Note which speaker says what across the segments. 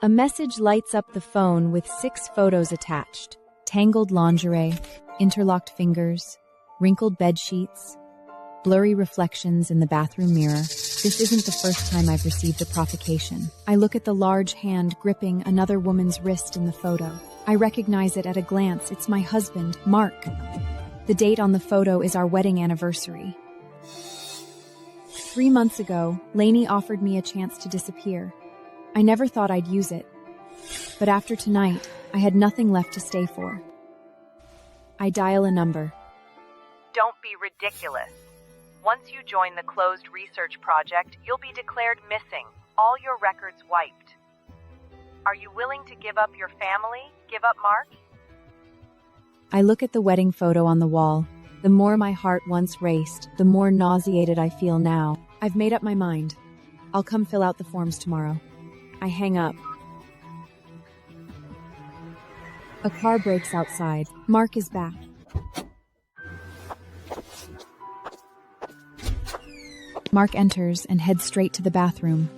Speaker 1: A message lights up the phone with 6 photos attached. Tangled lingerie, interlocked fingers, wrinkled bed sheets, blurry reflections in the bathroom mirror. This isn't the first time I've received a provocation. I look at the large hand gripping another woman's wrist in the photo. I recognize it at a glance. It's my husband, Mark. The date on the photo is our wedding anniversary. 3 months ago, Lainey offered me a chance to disappear. I never thought I'd use it. But after tonight, I had nothing left to stay for. I dial a number.
Speaker 2: Don't be ridiculous. Once you join the closed research project, you'll be declared missing. All your records wiped. Are you willing to give up your family? Give up Mark?
Speaker 1: I look at the wedding photo on the wall. The more my heart once raced, the more nauseated I feel now. I've made up my mind. I'll come fill out the forms tomorrow. I hang up. A car brakes outside. Mark is back. Mark enters and heads straight to the bathroom.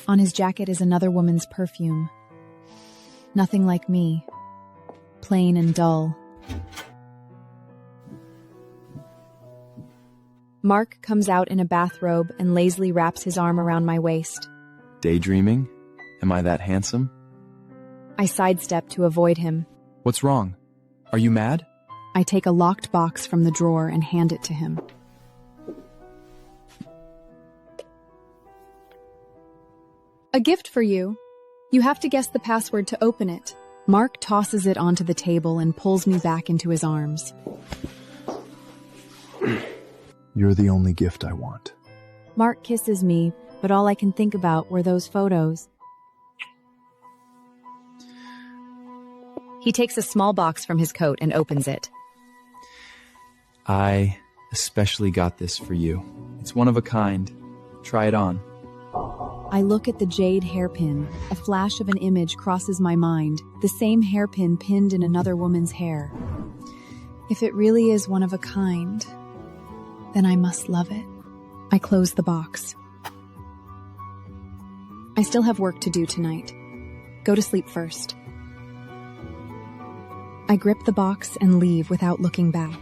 Speaker 1: On his jacket is another woman's perfume. Nothing like me. Plain and dull. Mark comes out in a bathrobe and lazily wraps his arm around my waist.
Speaker 3: Daydreaming? Am I that handsome?
Speaker 1: I sidestep to avoid him.
Speaker 3: What's wrong? Are you mad?
Speaker 1: I take a locked box from the drawer and hand it to him. A gift for you. You have to guess the password to open it. Mark tosses it onto the table and pulls me back into his arms.
Speaker 3: You're the only gift I want.
Speaker 1: Mark kisses me, but all I can think about were those photos. He takes a small box from his coat and opens it.
Speaker 3: I especially got this for you. It's one of a kind. Try it on.
Speaker 1: I look at the jade hairpin. A flash of an image crosses my mind. The same hairpin pinned in another woman's hair. If it really is one of a kind, then I must love it. I close the box. I still have work to do tonight. Go to sleep first. I grip the box and leave without looking back.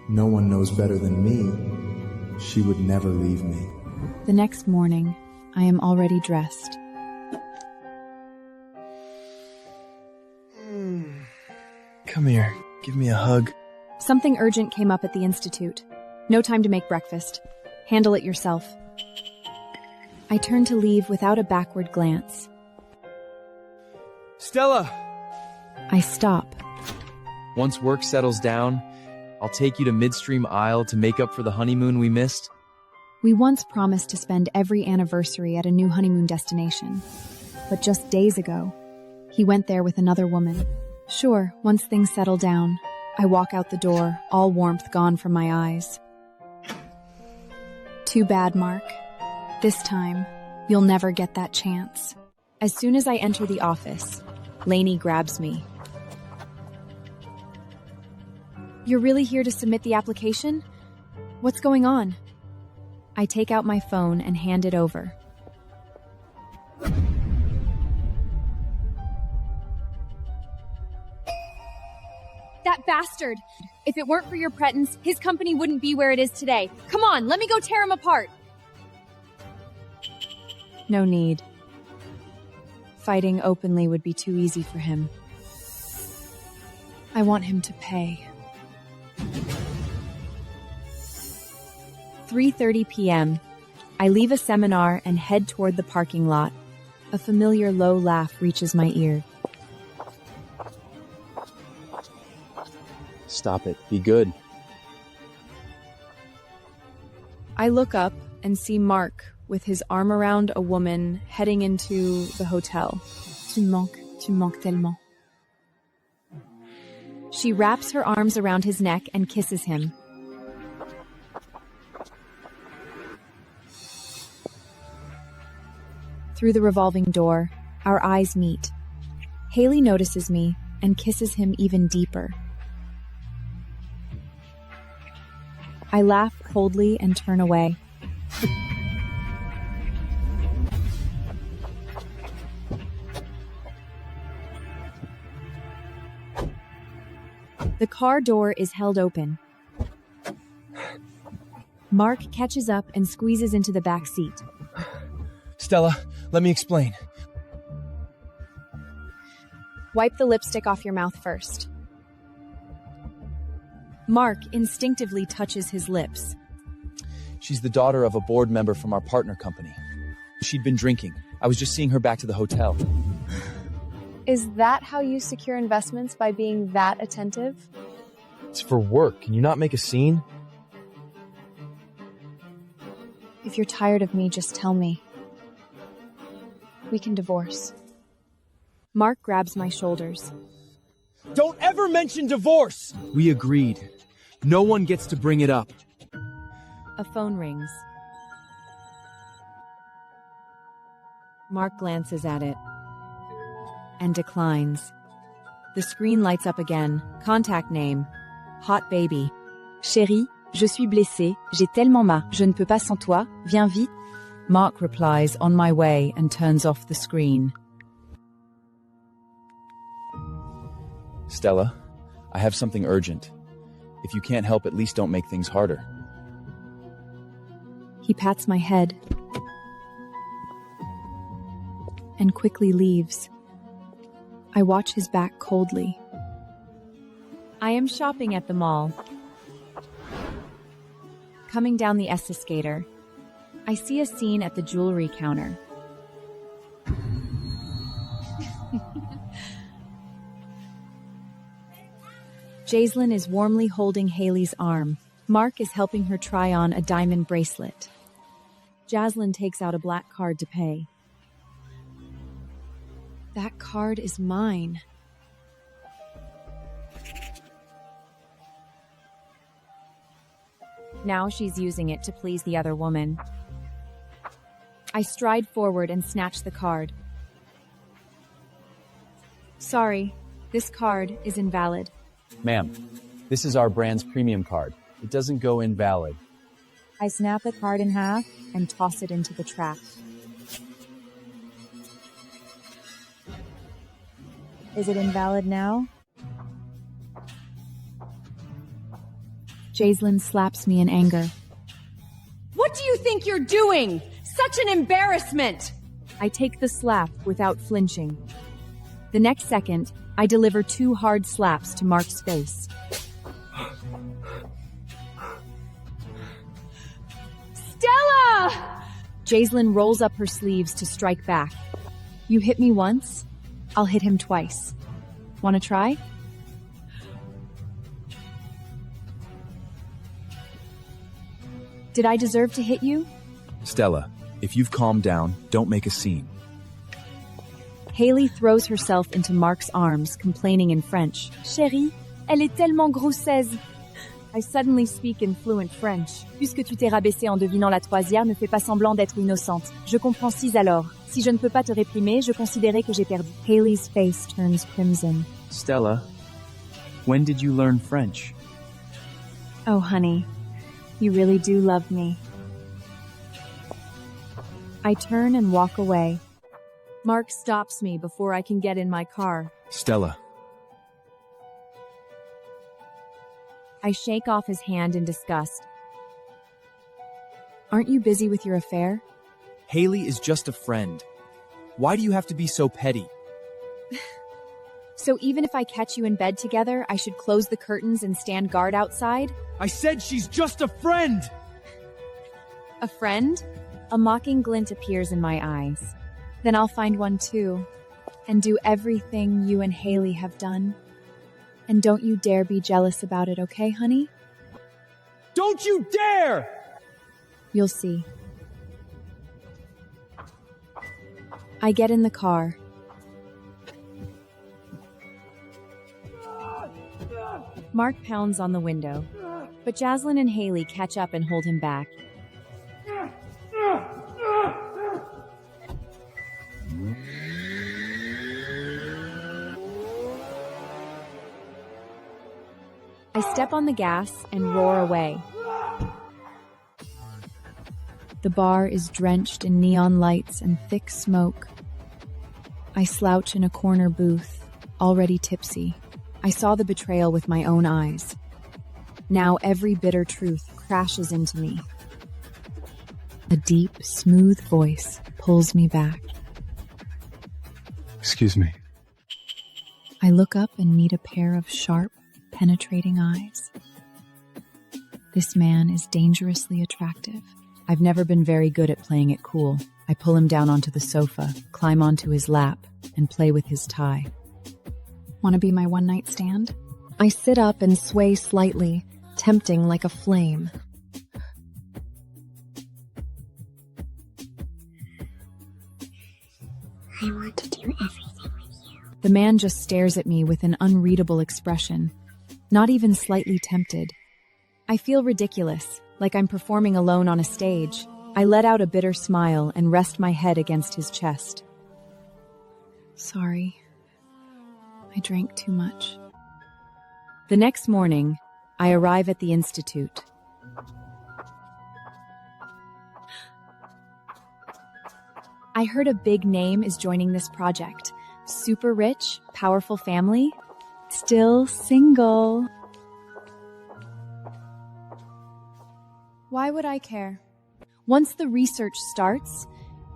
Speaker 4: No one knows better than me. She would never leave me.
Speaker 1: The next morning, I am already dressed.
Speaker 3: Come here. Give me a hug.
Speaker 1: Something urgent came up at the institute. No time to make breakfast. Handle it yourself. I turn to leave without a backward glance.
Speaker 3: Stella!
Speaker 1: I stop.
Speaker 3: Once work settles down, I'll take you to Midstream Isle to make up for the honeymoon we missed.
Speaker 1: We once promised to spend every anniversary at a new honeymoon destination. But just days ago, he went there with another woman. Sure, once things settle down, I walk out the door, all warmth gone from my eyes. Too bad, Mark. This time, you'll never get that chance. As soon as I enter the office, Lainey grabs me. You're really here to submit the application? What's going on? I take out my phone and hand it over. That bastard! If it weren't for your presence, his company wouldn't be where it is today. Come on, let me go tear him apart! No need. Fighting openly would be too easy for him. I want him to pay. 3:30 p.m. I leave a seminar and head toward the parking lot. A familiar low laugh reaches my ear.
Speaker 3: Stop it. Be good.
Speaker 1: I look up and see Mark with his arm around a woman heading into the hotel. Tu manques tellement. She wraps her arms around his neck and kisses him. Through the revolving door, our eyes meet. Haley notices me and kisses him even deeper. I laugh coldly and turn away. car door is held open. Mark catches up and squeezes into the back seat.
Speaker 3: Stella, let me explain.
Speaker 1: Wipe the lipstick off your mouth first. Mark instinctively touches his lips.
Speaker 3: She's the daughter of a board member from our partner company. She'd been drinking. I was just seeing her back to the hotel.
Speaker 1: Is that how you secure investments, by being that attentive?
Speaker 3: It's for work. Can you not make a scene?
Speaker 1: If you're tired of me, just tell me. We can divorce. Mark grabs my shoulders.
Speaker 3: Don't ever mention divorce! We agreed. No one gets to bring it up.
Speaker 1: A phone rings. Mark glances at it and declines. The screen lights up again. Contact name: Hot Baby.
Speaker 5: Chérie, je suis blessée, j'ai tellement mal, je ne peux pas sans toi, viens vite.
Speaker 1: Mark replies, "On my way," and turns off the screen.
Speaker 3: Stella, I have something urgent. If you can't help, at least don't make things harder.
Speaker 1: He pats my head and quickly leaves. I watch his back coldly. I am shopping at the mall. Coming down the escalator, I see a scene at the jewelry counter. Jaislyn is warmly holding Haley's arm. Mark is helping her try on a diamond bracelet. Jaislyn takes out a black card to pay. That card is mine. Now she's using it to please the other woman. I stride forward and snatch the card. Sorry, this card is invalid.
Speaker 3: Ma'am, this is our brand's premium card. It doesn't go invalid.
Speaker 1: I snap the card in half and toss it into the trash. Is it invalid now? Jaislyn slaps me in anger.
Speaker 5: What do you think you're doing? Such an embarrassment!
Speaker 1: I take the slap without flinching. The next second, I deliver 2 hard slaps to Mark's face.
Speaker 5: Stella!
Speaker 1: Jaislyn rolls up her sleeves to strike back. You hit me once, I'll hit him twice. Wanna try? Did I deserve to hit you?
Speaker 3: Stella, if you've calmed down, don't make a scene.
Speaker 1: Haley throws herself into Mark's arms, complaining in French.
Speaker 5: Chérie, elle est tellement grossaise.
Speaker 1: I suddenly speak in fluent French.
Speaker 5: Puisque tu t'es rabaissée en devinant la toisière, ne fais pas semblant d'être innocente. Je comprends si alors. Si je ne peux pas te réprimer, je considérais que j'ai perdu.
Speaker 1: Haley's face turns crimson.
Speaker 3: Stella, when did you learn French?
Speaker 1: Oh, honey, you really do love me. I turn and walk away. Mark stops me before I can get in my car.
Speaker 3: Stella.
Speaker 1: I shake off his hand in disgust. Aren't you busy with your affair?
Speaker 3: Haley is just a friend. Why do you have to be so petty?
Speaker 1: So even if I catch you in bed together, I should close the curtains and stand guard outside?
Speaker 3: I said she's just a friend!
Speaker 1: A friend? A mocking glint appears in my eyes. Then I'll find one too, and do everything you and Haley have done. And don't you dare be jealous about it, okay, honey?
Speaker 3: Don't you dare!
Speaker 1: You'll see. I get in the car. Mark pounds on the window, but Jaislyn and Haley catch up and hold him back. I step on the gas and roar away. The bar is drenched in neon lights and thick smoke. I slouch in a corner booth, already tipsy. I saw the betrayal with my own eyes. Now every bitter truth crashes into me. A deep, smooth voice pulls me back.
Speaker 4: Excuse me.
Speaker 1: I look up and meet a pair of sharp, penetrating eyes. This man is dangerously attractive. I've never been very good at playing it cool. I pull him down onto the sofa, climb onto his lap, and play with his tie. Want to be my one-night stand?
Speaker 6: I sit up and sway slightly, tempting like a flame.
Speaker 7: I want to do everything with you.
Speaker 1: The man just stares at me with an unreadable expression, not even slightly tempted. I feel ridiculous, like I'm performing alone on a stage. I let out a bitter smile and rest my head against his chest. Sorry. I drank too much. The next morning, I arrive at the institute. I heard a big name is joining this project. Super rich, powerful family, still single. Why would I care? Once the research starts,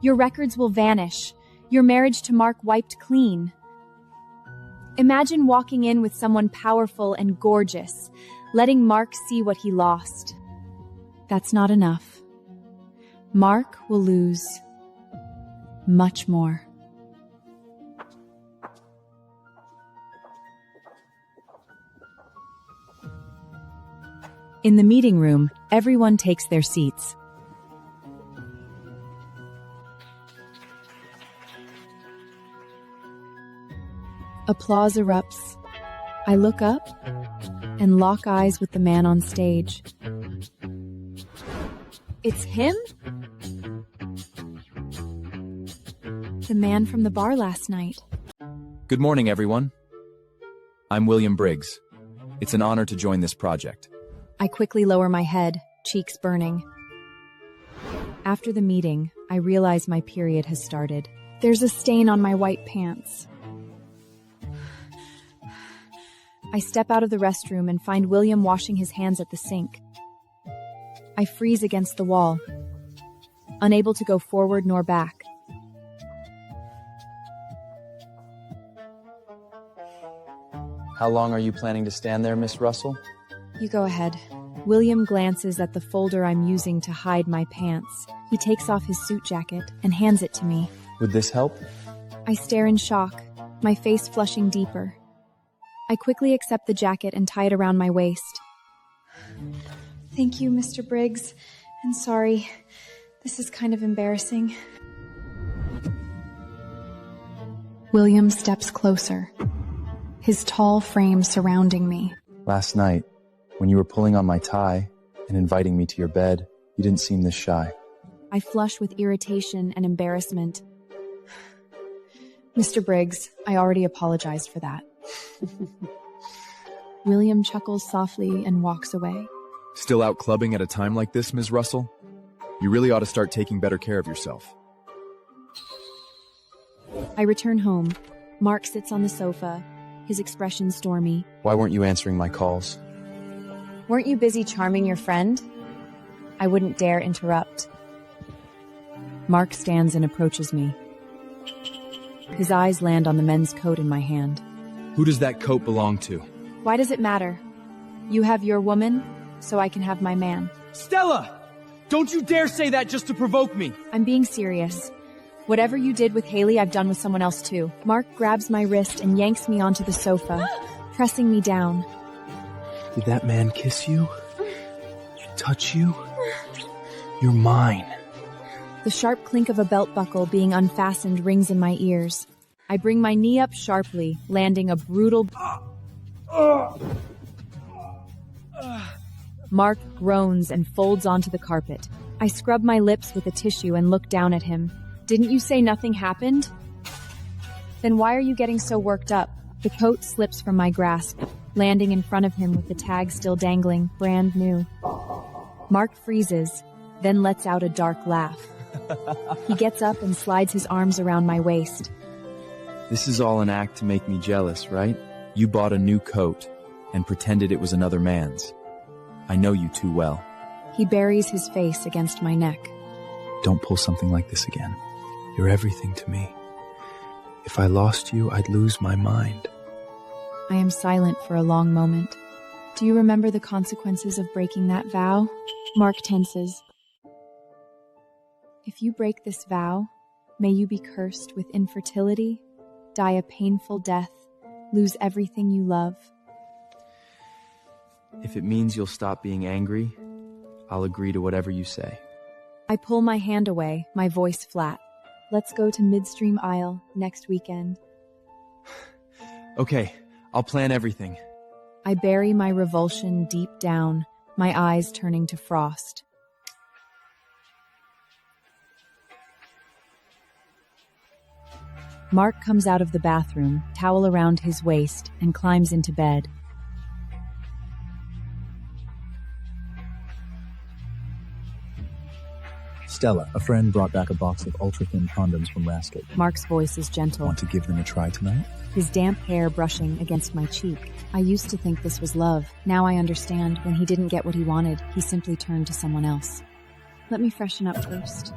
Speaker 1: your records will vanish, your marriage to Mark wiped clean. Imagine walking in with someone powerful and gorgeous, letting Mark see what he lost. That's not enough. Mark will lose much more. In the meeting room, everyone takes their seats. Applause erupts. I look up and lock eyes with the man on stage. It's him? The man from the bar last night.
Speaker 3: Good morning, everyone. I'm William Briggs. It's an honor to join this project.
Speaker 1: I quickly lower my head, cheeks burning. After the meeting, I realize my period has started. There's a stain on my white pants. I step out of the restroom and find William washing his hands at the sink. I freeze against the wall, unable to go forward nor back.
Speaker 3: How long are you planning to stand there, Miss Russell?
Speaker 1: You go ahead. William glances at the folder I'm using to hide my pants. He takes off his suit jacket and hands it to me.
Speaker 3: Would this help?
Speaker 1: I stare in shock, my face flushing deeper. I quickly accept the jacket and tie it around my waist. Thank you, Mr. Briggs. And sorry, this is kind of embarrassing. William steps closer, his tall frame surrounding me.
Speaker 3: Last night, when you were pulling on my tie and inviting me to your bed, you didn't seem this shy.
Speaker 1: I flush with irritation and embarrassment. Mr. Briggs, I already apologized for that. William chuckles softly and walks away.
Speaker 8: Still out clubbing at a time like this, Ms. Russell? You really ought to start taking better care of yourself.
Speaker 1: I return home. Mark sits on the sofa, his expression stormy.
Speaker 3: Why weren't you answering my calls?
Speaker 1: Weren't you busy charming your friend? I wouldn't dare interrupt. Mark stands and approaches me. His eyes land on the men's coat in my hand.
Speaker 8: Who does that coat belong to?
Speaker 1: Why does it matter? You have your woman, so I can have my man.
Speaker 3: Stella! Don't you dare say that just to provoke me!
Speaker 1: I'm being serious. Whatever you did with Haley, I've done with someone else too. Mark grabs my wrist and yanks me onto the sofa, pressing me down.
Speaker 4: Did that man kiss you? Touch you? You're mine.
Speaker 1: The sharp clink of a belt buckle being unfastened rings in my ears. I bring my knee up sharply, landing a brutal... Mark groans and folds onto the carpet. I scrub my lips with a tissue and look down at him. Didn't you say nothing happened? Then why are you getting so worked up? The coat slips from my grasp, landing in front of him with the tag still dangling, brand new. Mark freezes, then lets out a dark laugh. He gets up and slides his arms around my waist.
Speaker 3: This is all an act to make me jealous, right?
Speaker 8: You bought a new coat and pretended it was another man's. I know you too well.
Speaker 1: He buries his face against my neck.
Speaker 4: Don't pull something like this again. You're everything to me. If I lost you, I'd lose my mind.
Speaker 1: I am silent for a long moment. Do you remember the consequences of breaking that vow? Mark tenses. If you break this vow, may you be cursed with infertility, die a painful death, lose everything you love.
Speaker 3: If it means you'll stop being angry, I'll agree to whatever you say.
Speaker 1: I pull my hand away, my voice flat. Let's go to Midstream Isle next weekend.
Speaker 3: Okay, I'll plan everything.
Speaker 1: I bury my revulsion deep down, my eyes turning to frost. Mark comes out of the bathroom, towel around his waist, and climbs into bed.
Speaker 9: Stella, a friend brought back a box of ultra-thin condoms from Rascal.
Speaker 1: Mark's voice is gentle.
Speaker 9: Want to give them a try tonight?
Speaker 1: His damp hair brushing against my cheek. I used to think this was love. Now I understand when he didn't get what he wanted, he simply turned to someone else. Let me freshen up first.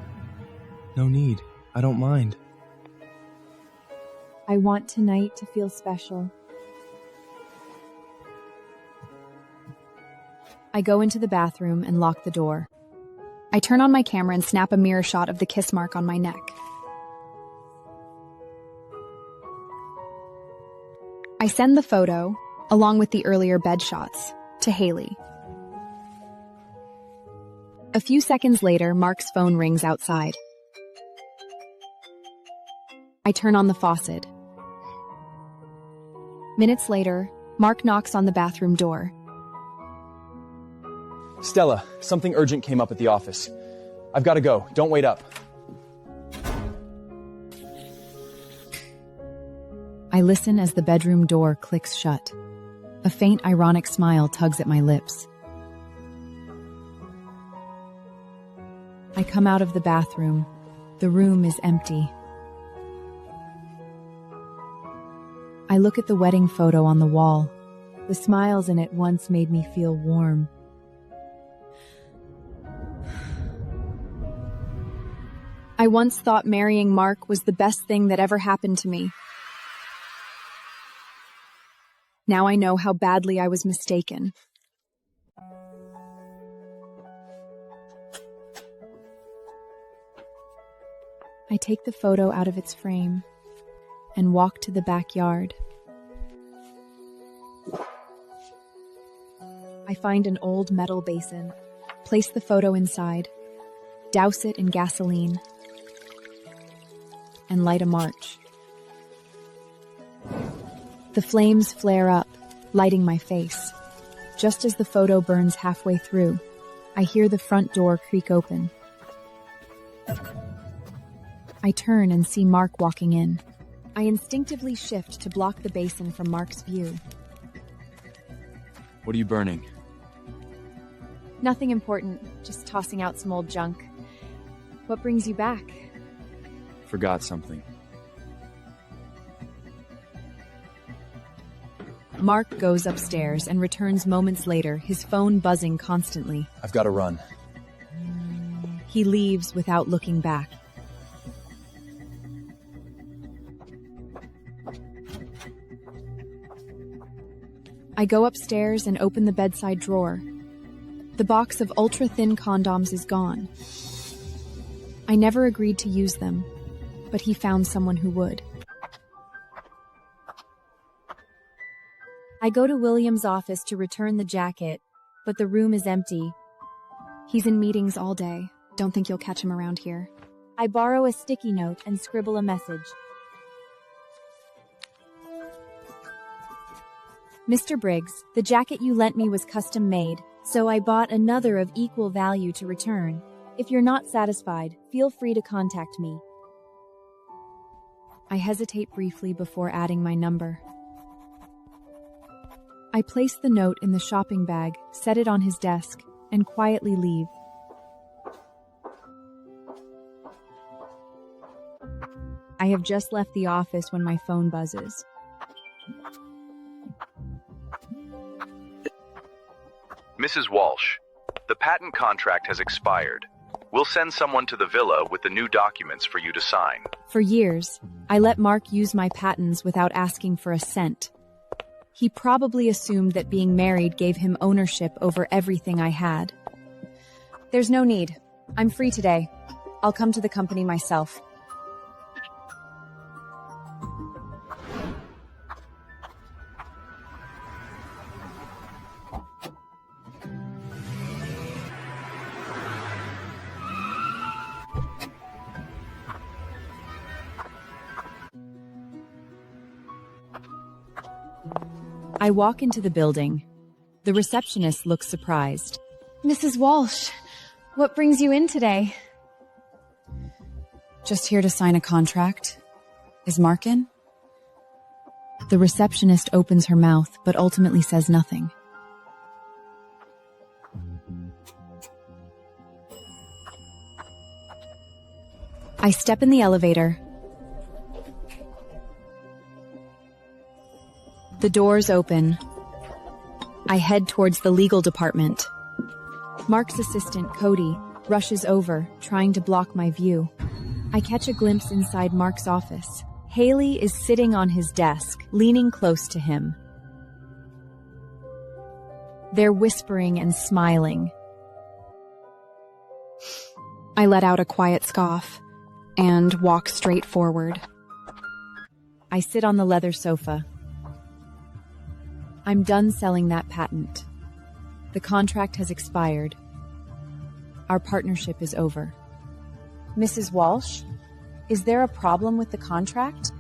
Speaker 4: No need. I don't mind.
Speaker 1: I want tonight to feel special. I go into the bathroom and lock the door.
Speaker 10: I turn on my camera and snap a mirror shot of the kiss mark on my neck. I send the photo, along with the earlier bed shots, to Haley. A few seconds later, Mark's phone rings outside. I turn on the faucet. Minutes later, Mark knocks on the bathroom door.
Speaker 3: Stella, something urgent came up at the office. I've got to go. Don't wait up.
Speaker 1: I listen as the bedroom door clicks shut. A faint, ironic smile tugs at my lips. I come out of the bathroom. The room is empty. I look at the wedding photo on the wall. The smiles in it once made me feel warm.
Speaker 10: I once thought marrying Mark was the best thing that ever happened to me. Now I know how badly I was mistaken.
Speaker 1: I take the photo out of its frame and walk to the backyard. I find an old metal basin, place the photo inside, douse it in gasoline, and light a match. The flames flare up, lighting my face. Just as the photo burns halfway through, I hear the front door creak open. I turn and see Mark walking in. I instinctively shift to block the basin from Mark's view.
Speaker 3: What are you burning?
Speaker 10: Nothing important, just tossing out some old junk. What brings you back?
Speaker 3: Forgot something.
Speaker 1: Mark goes upstairs and returns moments later, his phone buzzing constantly.
Speaker 8: I've got to run.
Speaker 1: He leaves without looking back. I go upstairs and open the bedside drawer. The box of ultra-thin condoms is gone. I never agreed to use them, but he found someone who would. I go to William's office to return the jacket, but the room is empty.
Speaker 10: He's in meetings all day. Don't think you'll catch him around here.
Speaker 1: I borrow a sticky note and scribble a message. Mr. Briggs, the jacket you lent me was custom made, so I bought another of equal value to return. If you're not satisfied, feel free to contact me. I hesitate briefly before adding my number. I place the note in the shopping bag, set it on his desk, and quietly leave. I have just left the office when my phone buzzes.
Speaker 11: Mrs. Walsh, the patent contract has expired. We'll send someone to the villa with the new documents for you to sign.
Speaker 1: For years, I let Mark use my patents without asking for a cent. He probably assumed that being married gave him ownership over everything I had. There's no need. I'm free today. I'll come to the company myself. I walk into the building. The receptionist looks surprised.
Speaker 10: Mrs. Walsh, what brings you in today?
Speaker 1: Just here to sign a contract. Is Mark in? The receptionist opens her mouth, but ultimately says nothing. I step in the elevator. The doors open. I head towards the legal department. Mark's assistant, Cody, rushes over, trying to block my view. I catch a glimpse inside Mark's office. Haley is sitting on his desk, leaning close to him. They're whispering and smiling.
Speaker 10: I let out a quiet scoff and walk straight forward.
Speaker 1: I sit on the leather sofa. I'm done selling that patent. The contract has expired. Our partnership is over. Mrs. Walsh, is there a problem with the contract?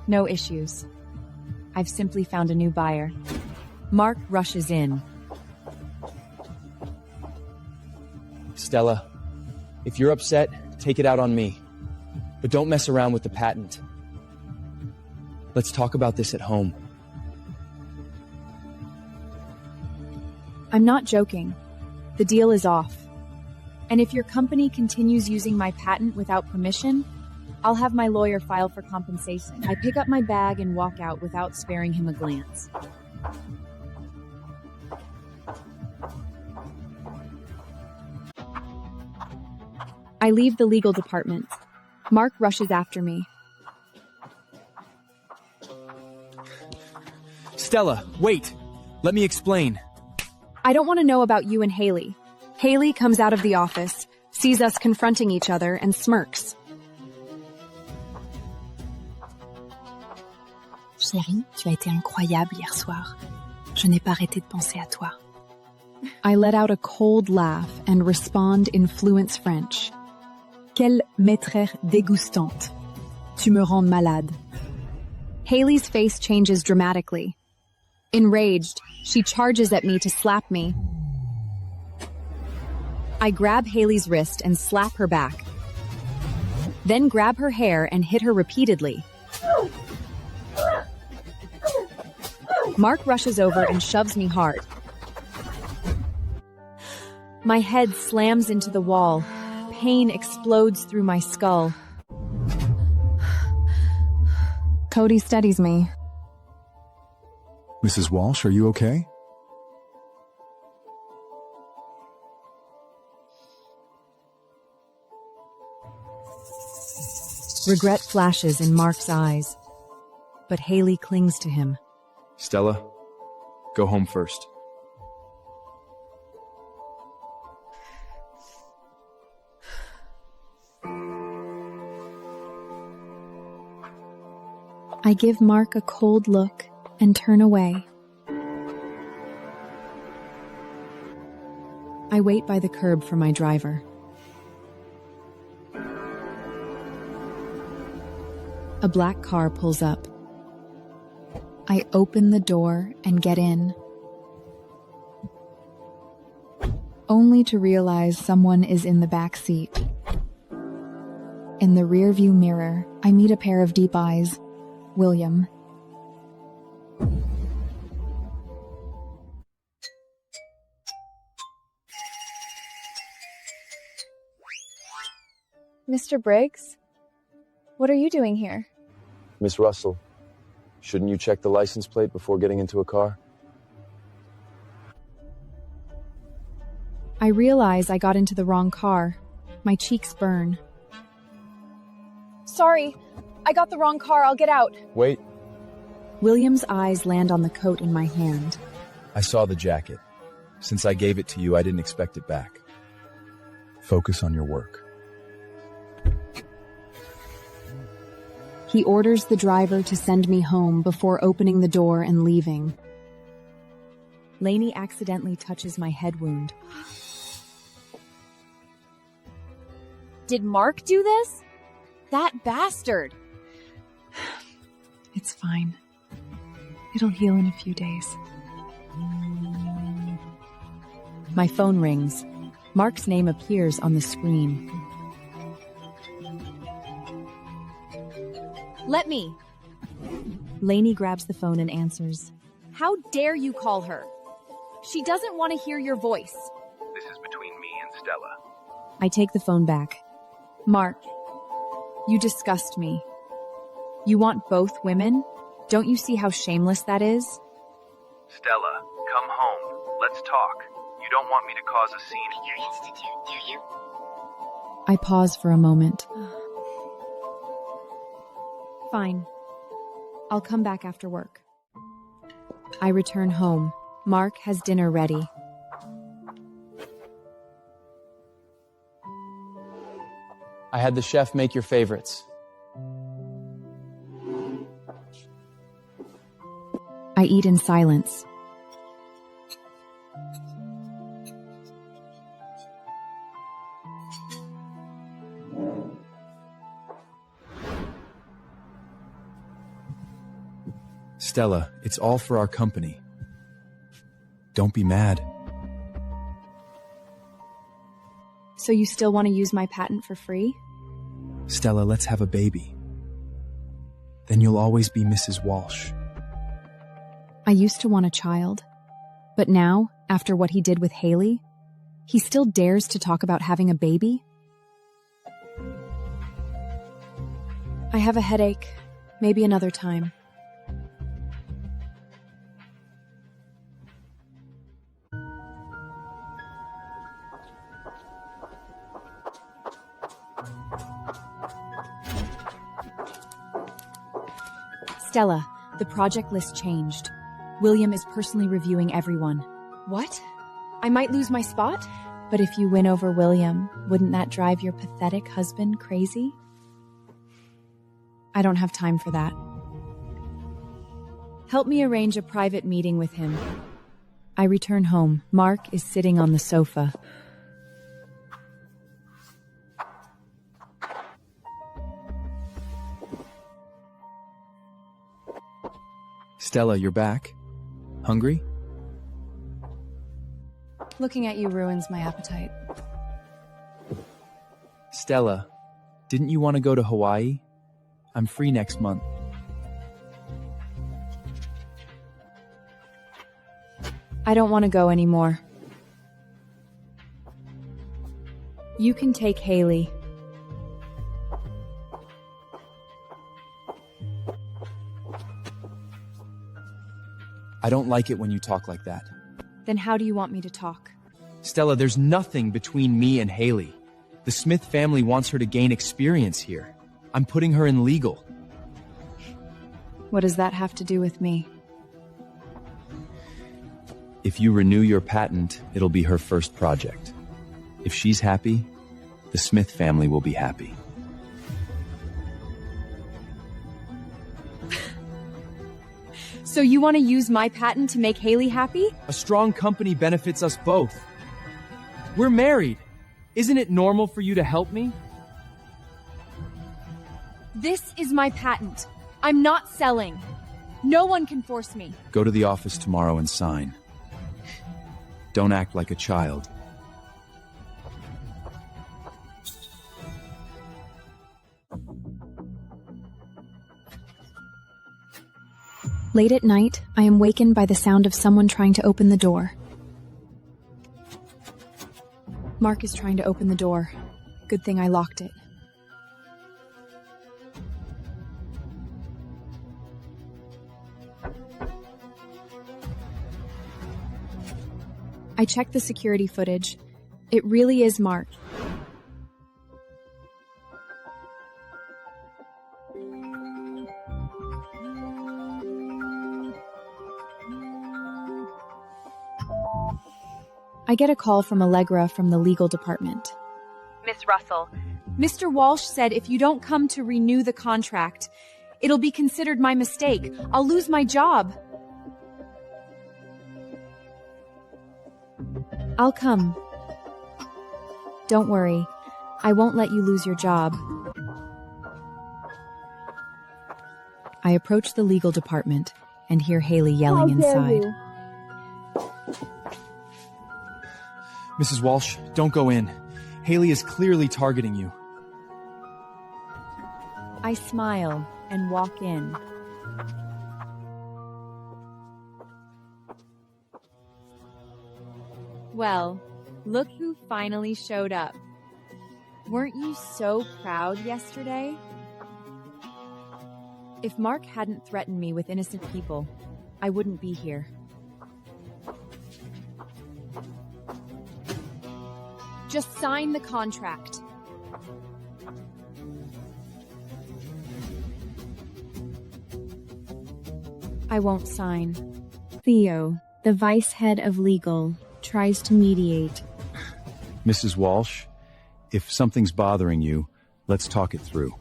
Speaker 1: No issues. I've simply found a new buyer. Mark rushes in.
Speaker 3: Stella, if you're upset, take it out on me. But don't mess around with the patent. Let's talk about this at home.
Speaker 1: I'm not joking. The deal is off. And if your company continues using my patent without permission, I'll have my lawyer file for compensation. I pick up my bag and walk out without sparing him a glance. I leave the legal department. Mark rushes after me.
Speaker 3: Stella, wait! Let me explain.
Speaker 10: I don't want to know about you and Haley. Haley comes out of the office, sees us confronting each other, and smirks.
Speaker 7: Chérie, tu as été incroyable hier soir. Je n'ai pas arrêté de penser à toi.
Speaker 10: I let out a cold laugh and respond in fluent French. Quelle maîtresse dégustante. Tu me rends malade. Haley's face changes dramatically. Enraged, she charges at me to slap me.
Speaker 1: I grab Haley's wrist and slap her back. Then grab her hair and hit her repeatedly. Mark rushes over and shoves me hard. My head slams into the wall. Pain explodes through my skull.
Speaker 10: Cody steadies me.
Speaker 8: Mrs. Walsh, are you okay?
Speaker 1: Regret flashes in Mark's eyes, but Haley clings to him.
Speaker 8: Stella, go home first.
Speaker 10: I give Mark a cold look and turn away.
Speaker 1: I wait by the curb for my driver. A black car pulls up.
Speaker 10: I open the door and get in, only to realize someone is in the back seat. In the rearview mirror, I meet a pair of deep eyes. William. Mr. Briggs? What are you doing here?
Speaker 12: Miss Russell,
Speaker 3: Shouldn't you check the license plate before getting into a car?
Speaker 10: I realize I got into the wrong car. My cheeks burn.
Speaker 5: Sorry, I got the wrong car. I'll get out.
Speaker 3: Wait,
Speaker 10: William's eyes land on the coat in my hand.
Speaker 8: I saw the jacket. Since I gave it to you, I didn't expect it back. Focus on your work.
Speaker 10: He orders the driver to send me home before opening the door and leaving.
Speaker 1: Lainey accidentally touches my head wound.
Speaker 5: Did Mark do this? That bastard!
Speaker 6: It's fine. It'll heal in a few days.
Speaker 1: My phone rings. Mark's name appears on the screen.
Speaker 5: Let me.
Speaker 1: Lainey grabs the phone and answers.
Speaker 5: How dare you call her? She doesn't want to hear your voice.
Speaker 11: This is between me and Stella.
Speaker 1: I take the phone back.
Speaker 10: Mark, you disgust me. You want both women? Don't you see how shameless that is?
Speaker 11: Stella, come home. Let's talk. You don't want me to cause a scene at your institute, do you?
Speaker 10: I pause for a moment. Fine. I'll come back after work. I return home. Mark has dinner ready.
Speaker 3: I had the chef make your favorites.
Speaker 10: I eat in silence.
Speaker 8: Stella, it's all for our company. Don't be mad.
Speaker 10: So you still want to use my patent for free?
Speaker 8: Stella, let's have a baby. Then you'll always be Mrs. Walsh.
Speaker 10: I used to want a child. But now, after what he did with Haley, he still dares to talk about having a baby? I have a headache. Maybe another time.
Speaker 1: Stella, the project list changed. William is personally reviewing everyone.
Speaker 10: What? I might lose my spot?
Speaker 1: But if you win over William, wouldn't that drive your pathetic husband crazy?
Speaker 10: I don't have time for that.
Speaker 1: Help me arrange a private meeting with him. I return home. Mark is sitting on the sofa.
Speaker 8: Stella, you're back. Hungry?
Speaker 10: Looking at you ruins my appetite.
Speaker 8: Stella, didn't you want to go to Hawaii? I'm free next month.
Speaker 10: I don't want to go anymore.
Speaker 1: You can take Haley.
Speaker 3: I don't like it when you talk like that.
Speaker 10: Then how do you want me to talk?
Speaker 3: Stella, there's nothing between me and Haley. The Smith family wants her to gain experience here. I'm putting her in legal.
Speaker 10: What does that have to do with me?
Speaker 3: If you renew your patent, it'll be her first project. If she's happy, the Smith family will be happy.
Speaker 10: So you want to use my patent to make Haley happy?
Speaker 3: A strong company benefits us both. We're married. Isn't it normal for you to help me?
Speaker 5: This is my patent. I'm not selling. No one can force me.
Speaker 8: Go to the office tomorrow and sign. Don't act like a child.
Speaker 10: Late at night, I am wakened by the sound of someone trying to open the door. Mark is trying to open the door. Good thing I locked it. I checked the security footage. It really is Mark. I get a call from Allegra from the legal department.
Speaker 2: Miss Russell,
Speaker 5: Mr. Walsh said if you don't come to renew the contract, it'll be considered my mistake. I'll lose my job.
Speaker 1: I'll come. Don't worry. I won't let you lose your job. I approach the legal department and hear Haley yelling inside.
Speaker 3: Mrs. Walsh, don't go in. Haley is clearly targeting you.
Speaker 5: I smile and walk in. Well, look who finally showed up. Weren't you so proud yesterday?
Speaker 1: If Mark hadn't threatened me with innocent people, I wouldn't be here.
Speaker 10: Just sign the contract.
Speaker 1: I won't sign. Theo, the vice head of legal, tries to mediate.
Speaker 8: Mrs. Walsh, if something's bothering you, let's talk it through.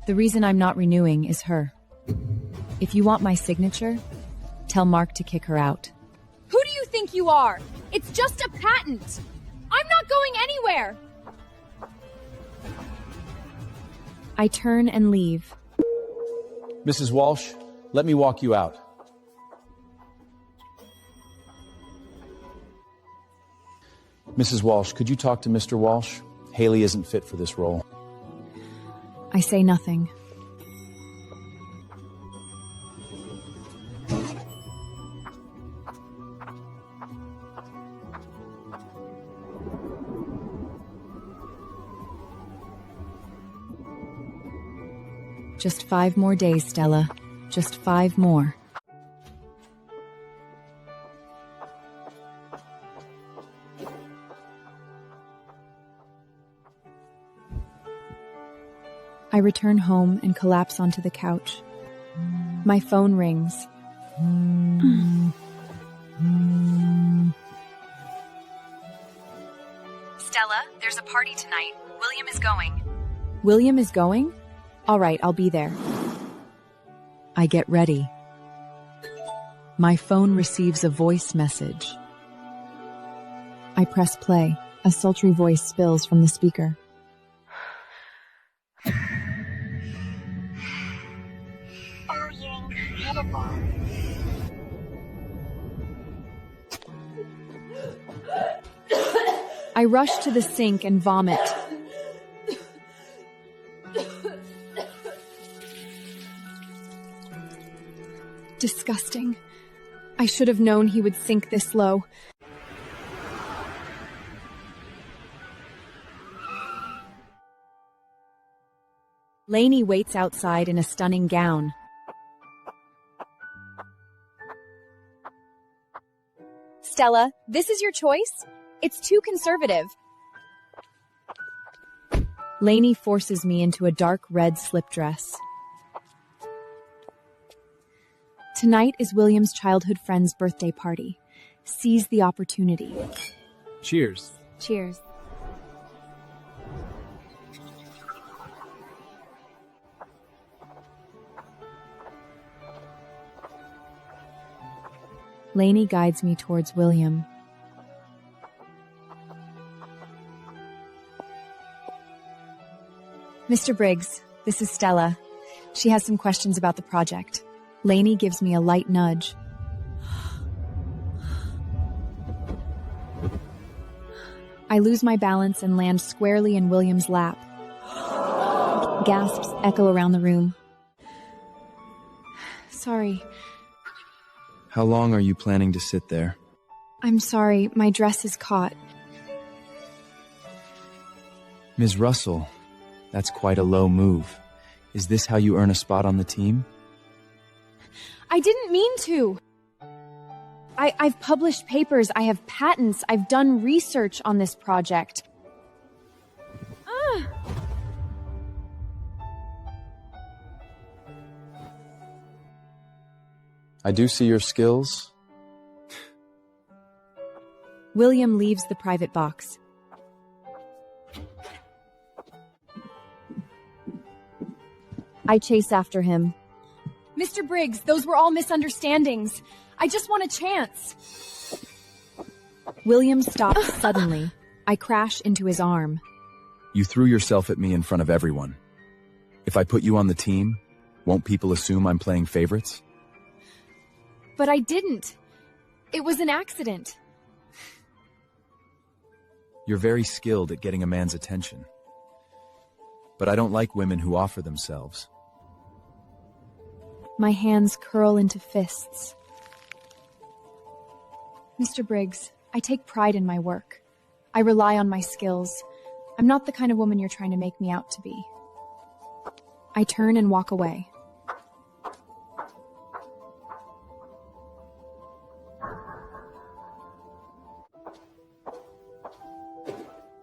Speaker 1: The reason I'm not renewing is her. If you want my signature, tell Mark to kick her out.
Speaker 10: Who do you think you are? It's just a patent. I'm not going anywhere.
Speaker 1: I turn and leave.
Speaker 3: Mrs. Walsh, let me walk you out. Mrs. Walsh, could you talk to Mr. Walsh? Haley isn't fit for this role.
Speaker 1: I say nothing. Just 5 more days, Stella. Just 5 more. I return home and collapse onto the couch. My phone rings.
Speaker 2: Stella, there's a party tonight. William is going.
Speaker 1: William is going? All right, I'll be there. I get ready. My phone receives a voice message. I press play. A sultry voice spills from the speaker.
Speaker 12: Oh, you're incredible.
Speaker 10: I rush to the sink and vomit. Disgusting. I should have known he would sink this low.
Speaker 1: Lainey waits outside in a stunning gown.
Speaker 5: Stella, this is your choice? It's too conservative.
Speaker 1: Lainey forces me into a dark red slip dress. Tonight is William's childhood friend's birthday party. Seize the opportunity.
Speaker 9: Cheers.
Speaker 1: Cheers. Lainey guides me towards William. Mr. Briggs, this is Stella. She has some questions about the project. Lainey gives me a light nudge. I lose my balance and land squarely in William's lap. Gasps echo around the room. Sorry.
Speaker 3: How long are you planning to sit there?
Speaker 10: I'm sorry, my dress is caught.
Speaker 3: Ms. Russell, that's quite a low move. Is this how you earn a spot on the team?
Speaker 10: I didn't mean to.
Speaker 1: I've published papers, I have patents, I've done research on this project.
Speaker 3: I do see your skills.
Speaker 1: William leaves the private box. I chase after him.
Speaker 10: Mr. Briggs, those were all misunderstandings. I just want a chance.
Speaker 1: William stops suddenly. I crash into his arm.
Speaker 8: You threw yourself at me in front of everyone. If I put you on the team, won't people assume I'm playing favorites?
Speaker 10: But I didn't. It was an accident.
Speaker 8: You're very skilled at getting a man's attention. But I don't like women who offer themselves.
Speaker 1: My hands curl into fists.
Speaker 10: Mr. Briggs, I take pride in my work. I rely on my skills. I'm not the kind of woman you're trying to make me out to be.
Speaker 1: I turn and walk away.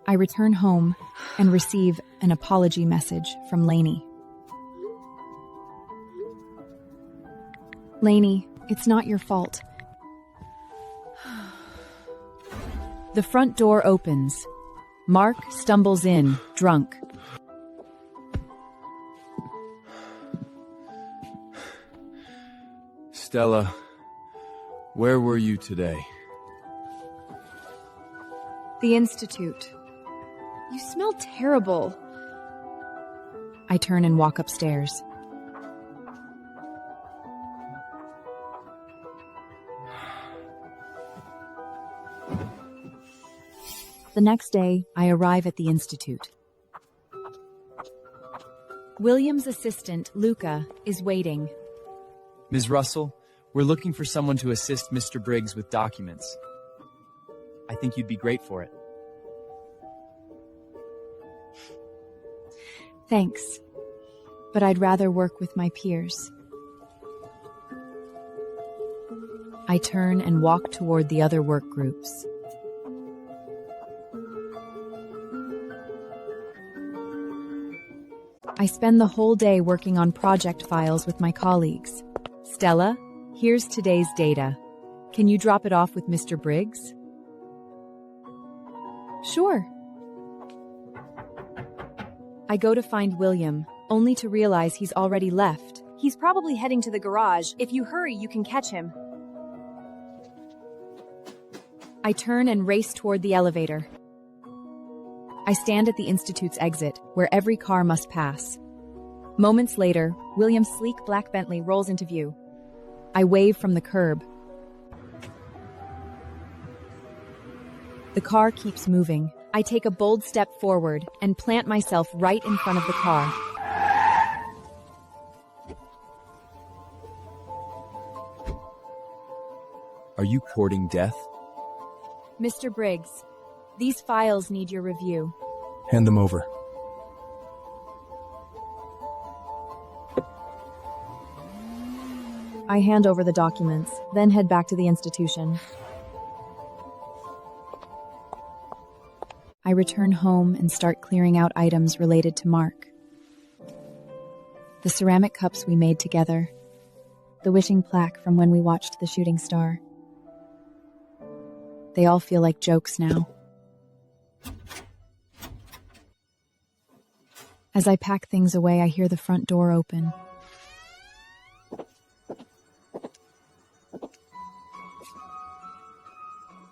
Speaker 1: I return home and receive an apology message from Lainey. Lainey, it's not your fault. The front door opens. Mark stumbles in, drunk.
Speaker 8: Stella, where were you today?
Speaker 1: The Institute. You smell terrible. I turn and walk upstairs. The next day, I arrive at the Institute. William's assistant, Luca, is waiting.
Speaker 3: Ms. Russell, we're looking for someone to assist Mr. Briggs with documents. I think you'd be great for it.
Speaker 1: Thanks, but I'd rather work with my peers. I turn and walk toward the other work groups. I spend the whole day working on project files with my colleagues. Stella, here's today's data. Can you drop it off with Mr. Briggs? Sure. I go to find William, only to realize he's already left.
Speaker 5: He's probably heading to the garage. If you hurry, you can catch him.
Speaker 1: I turn and race toward the elevator. I stand at the Institute's exit, where every car must pass. Moments later, William's sleek black Bentley rolls into view. I wave from the curb. The car keeps moving. I take a bold step forward and plant myself right in front of the car.
Speaker 8: Are you courting death?
Speaker 1: Mr. Briggs, these files need your review.
Speaker 4: Hand them over.
Speaker 1: I hand over the documents, then head back to the institution. I return home and start clearing out items related to Mark. The ceramic cups we made together. The wishing plaque from when we watched The Shooting Star. They all feel like jokes now. As I pack things away, I hear the front door open.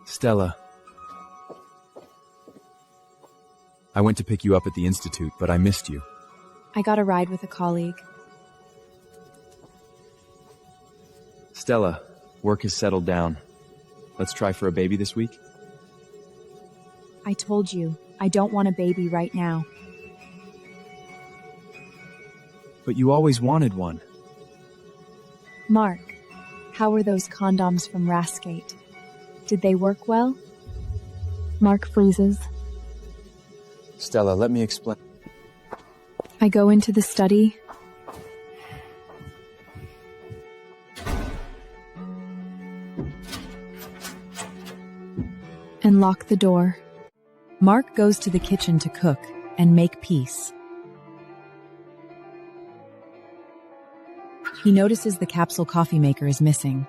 Speaker 8: Stella. I went to pick you up at the Institute, but I missed you.
Speaker 1: I got a ride with a colleague.
Speaker 3: Stella, work has settled down. Let's try for a baby this week?
Speaker 1: I told you, I don't want a baby right now.
Speaker 3: But you always wanted one.
Speaker 1: Mark, how were those condoms from Rascate? Did they work well? Mark freezes.
Speaker 3: Stella, let me explain.
Speaker 1: I go into the study.
Speaker 10: and lock the door.
Speaker 1: Marc goes to the kitchen to cook and make peace. He notices the capsule coffee maker is missing.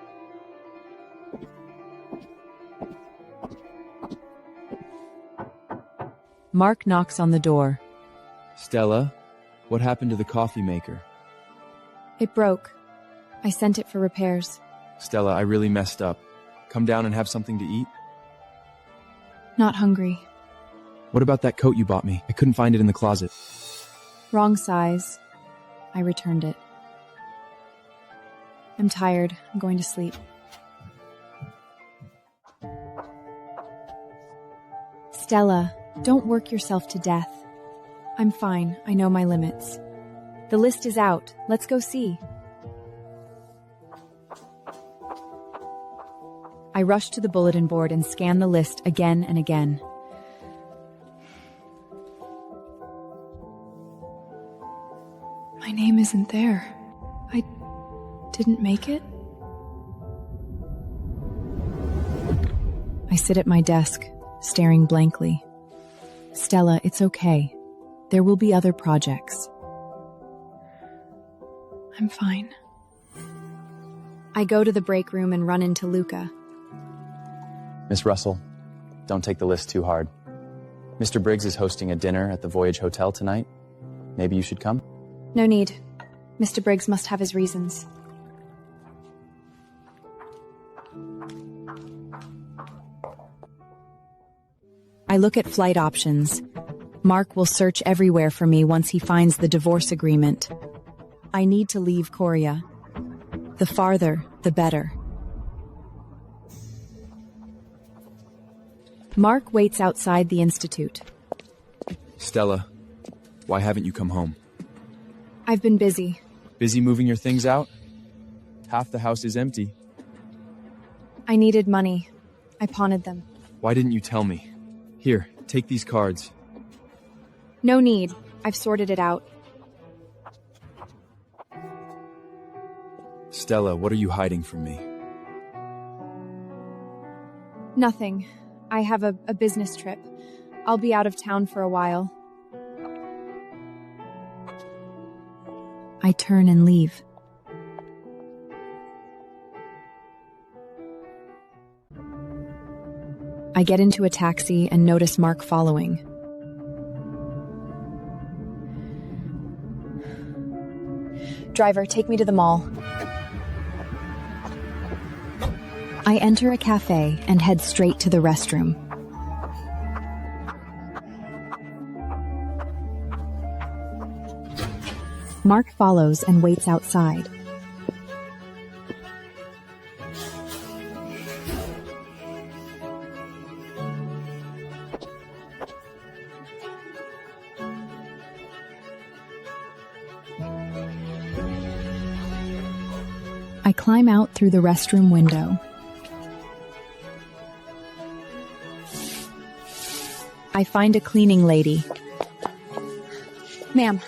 Speaker 1: Marc knocks on the door.
Speaker 3: Stella, what happened to the coffee maker?
Speaker 10: It broke. I sent it for repairs.
Speaker 3: Stella, I really messed up. Come down and have something to eat?
Speaker 10: Not hungry.
Speaker 3: What about that coat you bought me? I couldn't find it in the closet.
Speaker 10: Wrong size. I returned it. I'm tired. I'm going to sleep. Stella, don't work yourself to death. I'm fine. I know my limits. The list is out. Let's go see.
Speaker 1: I rush to the bulletin board and scan the list again and again.
Speaker 6: My name isn't there. I didn't make it?
Speaker 1: I sit at my desk, staring blankly. Stella, it's okay. There will be other projects.
Speaker 6: I'm fine.
Speaker 10: I go to the break room and run into Luca.
Speaker 3: Miss Russell, don't take the list too hard. Mr. Briggs is hosting a dinner at the Voyage Hotel tonight. Maybe you should come?
Speaker 10: No need. Mr. Briggs must have his reasons.
Speaker 1: I look at flight options. Marc will search everywhere for me once he finds the divorce agreement. I need to leave Korea. The farther, the better. Marc waits outside the institute.
Speaker 3: Stella, why haven't you come home?
Speaker 10: I've been busy.
Speaker 3: Busy moving your things out? Half the house is empty.
Speaker 10: I needed money. I pawned them.
Speaker 3: Why didn't you tell me? Here, take these cards.
Speaker 10: No need. I've sorted it out.
Speaker 3: Stella, what are you hiding from me?
Speaker 10: Nothing. I have a business trip. I'll be out of town for a while.
Speaker 1: I turn and leave. I get into a taxi and notice Marc following.
Speaker 10: Driver, take me to the mall.
Speaker 1: I enter a cafe and head straight to the restroom. Marc follows and waits outside. I climb out through the restroom window. I find a cleaning lady.
Speaker 10: Ma'am,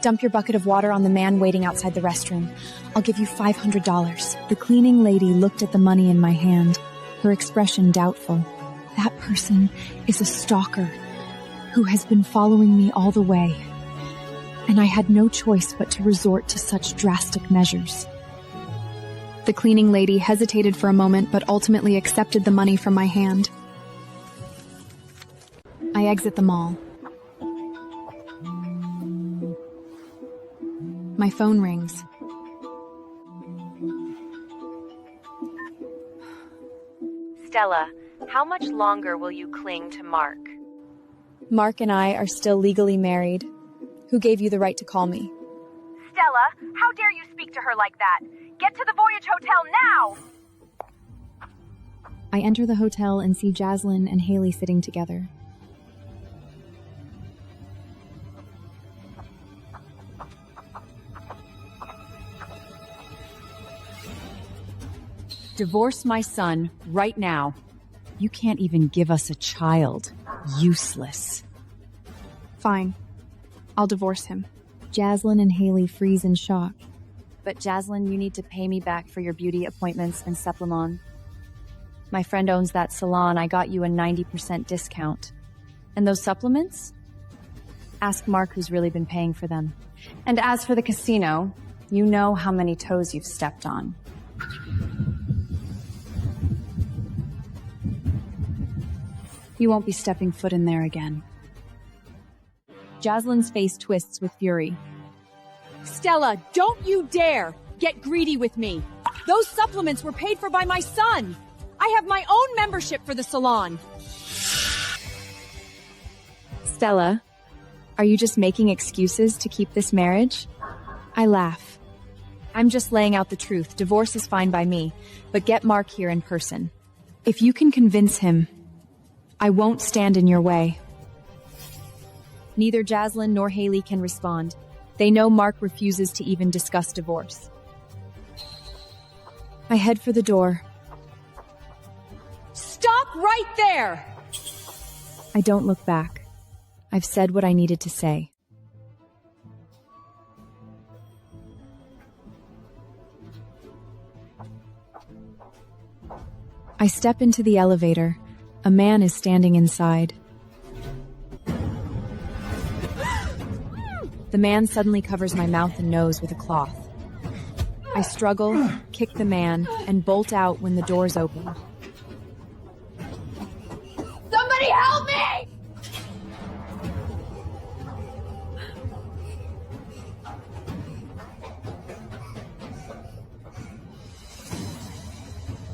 Speaker 10: dump your bucket of water on the man waiting outside the restroom. I'll give you $500.
Speaker 1: The cleaning lady looked at the money in my hand, her expression doubtful.
Speaker 10: That person is a stalker who has been following me all the way, and I had no choice but to resort to such drastic measures. The cleaning lady hesitated for a moment but ultimately accepted the money from my hand. I exit the mall. My phone rings.
Speaker 2: Stella, how much longer will you cling to Marc?
Speaker 10: Marc and I are still legally married. Who gave you the right to call me?
Speaker 2: Stella, how dare you speak to her like that? Get to the Voyage Hotel now!
Speaker 10: I enter the hotel and see Jaslyn and Haley sitting together.
Speaker 1: Divorce my son right now. You can't even give us a child. Useless.
Speaker 10: Fine. I'll divorce him.
Speaker 1: Jaslyn and Haley freeze in shock.
Speaker 5: But Jaslyn, you need to pay me back for your beauty appointments and supplement. My friend owns that salon. I got you a 90% discount. And those supplements? Ask Mark who's really been paying for them.
Speaker 13: And as for the casino, you know how many toes you've stepped on.
Speaker 10: You won't be stepping foot in there again.
Speaker 5: Jaslyn's face twists with fury.
Speaker 14: Stella, don't you dare get greedy with me. Those supplements were paid for by my son. I have my own membership for the salon.
Speaker 5: Stella, are you just making excuses to keep this marriage?
Speaker 10: I laugh.
Speaker 5: I'm just laying out the truth. Divorce is fine by me, but get Mark here in person.
Speaker 10: If you can convince him, I won't stand in your way.
Speaker 5: Neither Jaslyn nor Haley can respond. They know Mark refuses to even discuss divorce.
Speaker 10: I head for the door.
Speaker 14: Stop right there!
Speaker 5: I don't look back. I've said what I needed to say.
Speaker 10: I step into the elevator. A man is standing inside.
Speaker 5: The man suddenly covers my mouth and nose with a cloth. I struggle, kick the man, and bolt out when the doors open.
Speaker 14: Somebody help me!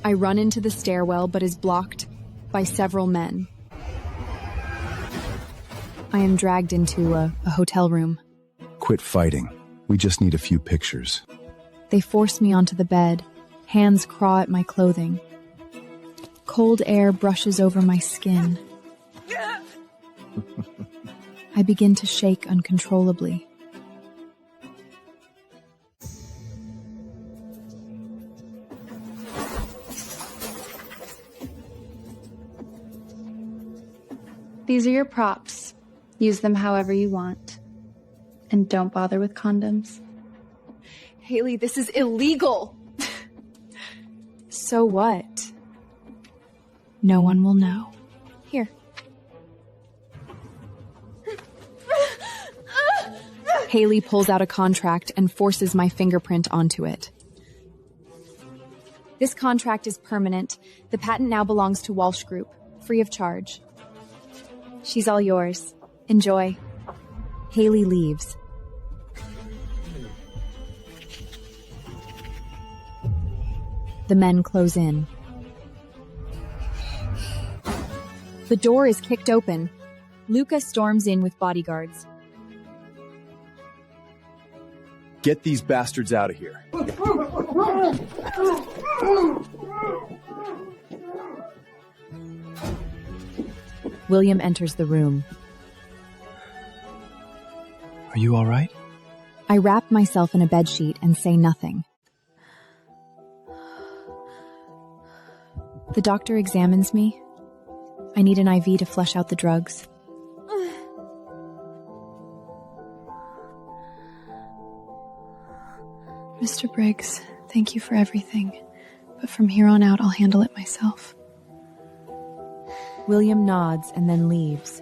Speaker 10: I run into the stairwell but is blocked by several men. I am dragged into a hotel room.
Speaker 8: Quit fighting. We just need a few pictures.
Speaker 10: They force me onto the bed. Hands claw at my clothing. Cold air brushes over my skin. I begin to shake uncontrollably.
Speaker 13: These are your props. Use them however you want. And don't bother with condoms.
Speaker 10: Haley, this is illegal! So what? No one will know. Here. Haley pulls out a contract and forces my fingerprint onto it.
Speaker 5: This contract is permanent. The patent now belongs to Walsh Group, free of charge. She's all yours. Enjoy.
Speaker 10: Haley leaves. The men close in.
Speaker 5: The door is kicked open. Luca storms in with bodyguards.
Speaker 8: Get these bastards out of here.
Speaker 10: William enters the room.
Speaker 4: Are you all right?
Speaker 10: I wrap myself in a bedsheet and say nothing. The doctor examines me. I need an IV to flush out the drugs. Mr. Briggs, thank you for everything. But from here on out, I'll handle it myself.
Speaker 5: William nods and then leaves.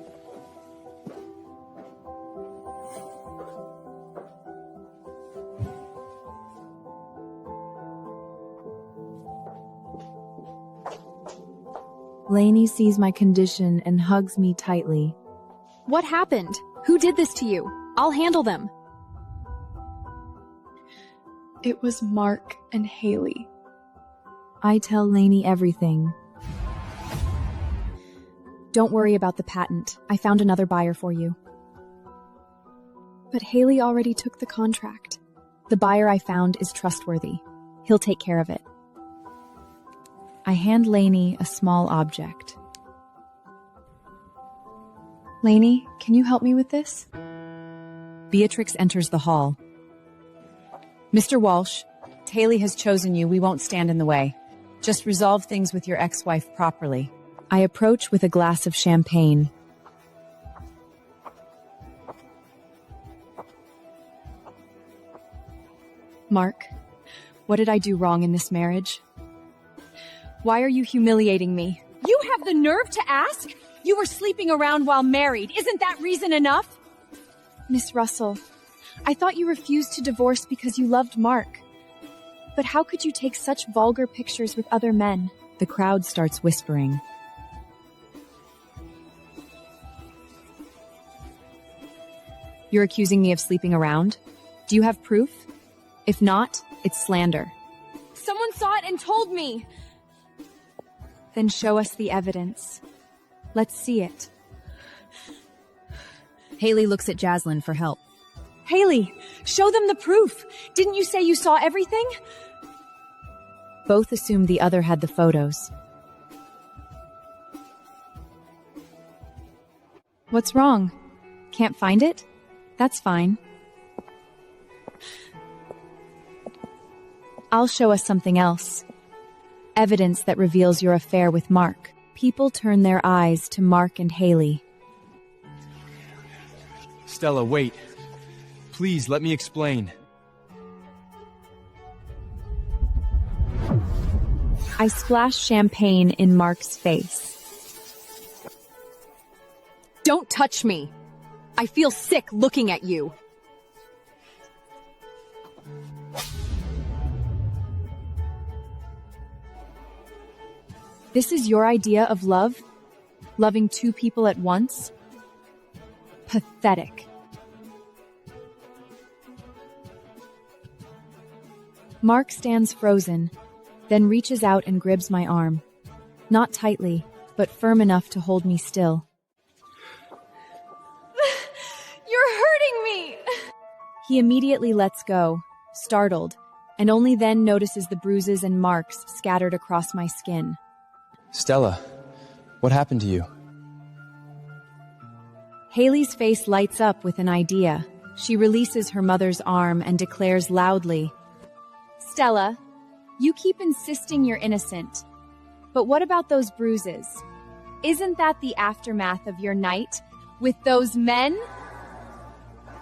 Speaker 5: Lainey sees my condition and hugs me tightly.
Speaker 10: What happened? Who did this to you? I'll handle them. It was Marc and Haley.
Speaker 5: I tell Lainey everything.
Speaker 10: Don't worry about the patent. I found another buyer for you. But Haley already took the contract. The buyer I found is trustworthy. He'll take care of it.
Speaker 5: I hand Lainey a small object.
Speaker 10: Lainey, can you help me with this?
Speaker 5: Beatrix enters the hall. Mr. Walsh, Haley has chosen you. We won't stand in the way. Just resolve things with your ex-wife properly. I approach with a glass of champagne.
Speaker 10: Marc, what did I do wrong in this marriage?
Speaker 14: Why are you humiliating me? You have the nerve to ask? You were sleeping around while married. Isn't that reason enough?
Speaker 6: Miss Russell, I thought you refused to divorce because you loved Mark. But how could you take such vulgar pictures with other men?
Speaker 5: The crowd starts whispering. You're accusing me of sleeping around? Do you have proof? If not, it's slander.
Speaker 14: Someone saw it and told me.
Speaker 6: Then show us the evidence. Let's see it.
Speaker 5: Haley looks at Jaslyn for help.
Speaker 14: Haley, show them the proof. Didn't you say you saw everything?
Speaker 5: Both assumed the other had the photos.
Speaker 6: What's wrong? Can't find it? That's fine.
Speaker 5: I'll show us something else. Evidence that reveals your affair with Mark. People turn their eyes to Marc and Haley.
Speaker 4: Stella, wait. Please, let me explain.
Speaker 5: I splash champagne in Mark's face.
Speaker 14: Don't touch me. I feel sick looking at you.
Speaker 5: This is your idea of love? Loving two people at once? Pathetic. Mark stands frozen, then reaches out and grabs my arm. Not tightly, but firm enough to hold me still.
Speaker 14: You're hurting me!
Speaker 5: He immediately lets go, startled, and only then notices the bruises and marks scattered across my skin.
Speaker 3: Stella, what happened to you?
Speaker 5: Haley's face lights up with an idea. She releases her mother's arm and declares loudly,
Speaker 6: Stella, you keep insisting you're innocent. But what about those bruises? Isn't that the aftermath of your night with those men?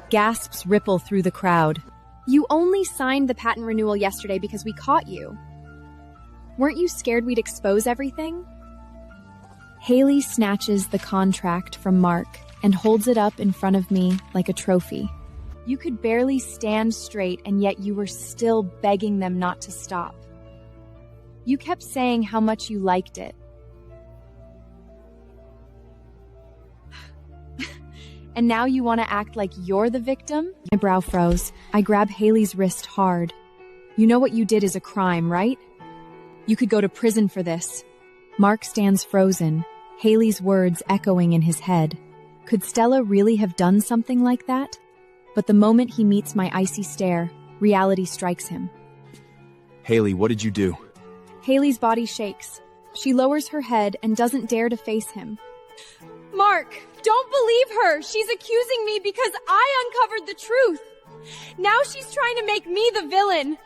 Speaker 5: Gasps ripple through the crowd.
Speaker 6: You only signed the patent renewal yesterday because we caught you. Weren't you scared we'd expose everything?
Speaker 5: Haley snatches the contract from Mark and holds it up in front of me like a trophy.
Speaker 6: You could barely stand straight, and yet you were still begging them not to stop. You kept saying how much you liked it. And now you want to act like you're the victim?
Speaker 5: My brow froze. I grab Haley's wrist hard. You know what you did is a crime, right? You could go to prison for this. Mark stands frozen, Haley's words echoing in his head. Could Stella really have done something like that? But the moment he meets my icy stare, reality strikes him.
Speaker 4: Haley, what did you do?
Speaker 6: Haley's body shakes. She lowers her head and doesn't dare to face him.
Speaker 14: Mark, don't believe her. She's accusing me because I uncovered the truth. Now she's trying to make me the villain.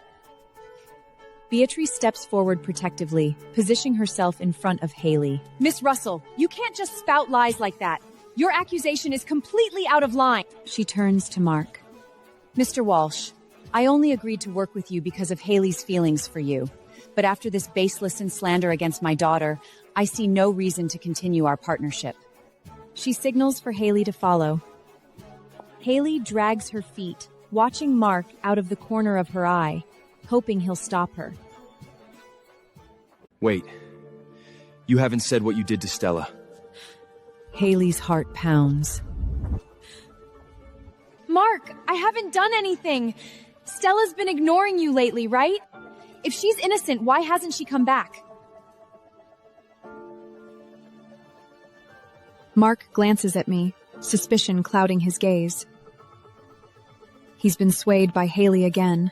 Speaker 5: Beatrice steps forward protectively, positioning herself in front of Haley.
Speaker 14: Miss Russell, you can't just spout lies like that. Your accusation is completely out of line.
Speaker 5: She turns to Mark. Mr. Walsh, I only agreed to work with you because of Haley's feelings for you. But after this baseless and slander against my daughter, I see no reason to continue our partnership. She signals for Haley to follow. Haley drags her feet, watching Mark out of the corner of her eye, hoping he'll stop her.
Speaker 4: Wait. You haven't said what you did to Stella.
Speaker 5: Haley's heart pounds.
Speaker 6: Mark, I haven't done anything. Stella's been ignoring you lately, right? If she's innocent, why hasn't she come back?
Speaker 5: Mark glances at me, suspicion clouding his gaze. He's been swayed by Haley again.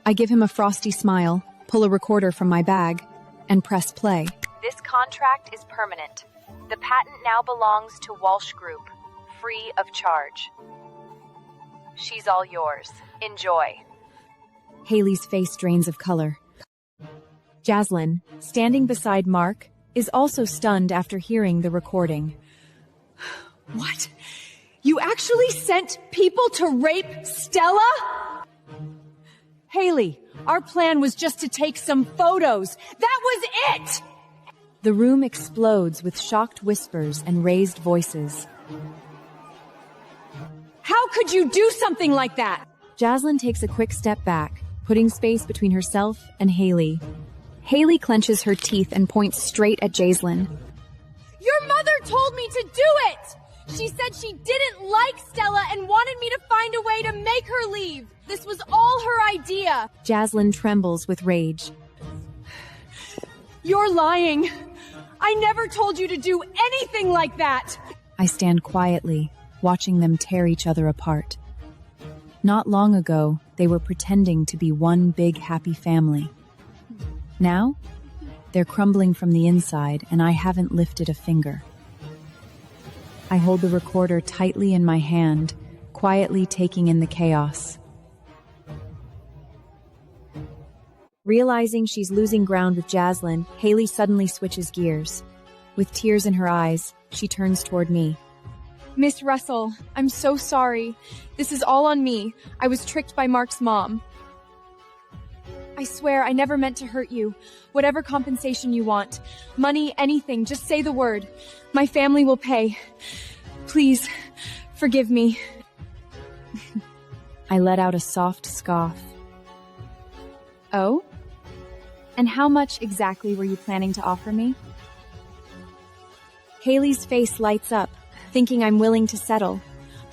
Speaker 5: I give him a frosty smile, pull a recorder from my bag, and press play.
Speaker 2: This contract is permanent. The patent now belongs to Walsh Group, free of charge. She's all yours. Enjoy.
Speaker 5: Haley's face drains of color. Jaslyn, standing beside Mark, is also stunned after hearing the recording.
Speaker 14: What? You actually sent people to rape Stella? Haley, our plan was just to take some photos. That was it!
Speaker 5: The room explodes with shocked whispers and raised voices.
Speaker 14: How could you do something like that?
Speaker 5: Jaslyn takes a quick step back, putting space between herself and Haley. Haley clenches her teeth and points straight at Jaslyn.
Speaker 6: Your mother told me to do it! She said she didn't like Stella and wanted me to find a way to make her leave. This was all her idea.
Speaker 5: Jaslyn trembles with rage.
Speaker 14: You're lying. I never told you to do anything like that.
Speaker 5: I stand quietly, watching them tear each other apart. Not long ago, they were pretending to be one big happy family. Now, they're crumbling from the inside, and I haven't lifted a finger. I hold the recorder tightly in my hand, quietly taking in the chaos. Realizing she's losing ground with Jaslyn, Haley suddenly switches gears. With tears in her eyes, she turns toward me.
Speaker 6: Miss Russell, I'm so sorry. This is all on me. I was tricked by Mark's mom. I swear I never meant to hurt you. Whatever compensation you want. Money, anything, just say the word. My family will pay. Please, forgive me.
Speaker 5: I let out a soft scoff.
Speaker 6: Oh? And how much exactly were you planning to offer me?
Speaker 5: Haley's face lights up, thinking I'm willing to settle.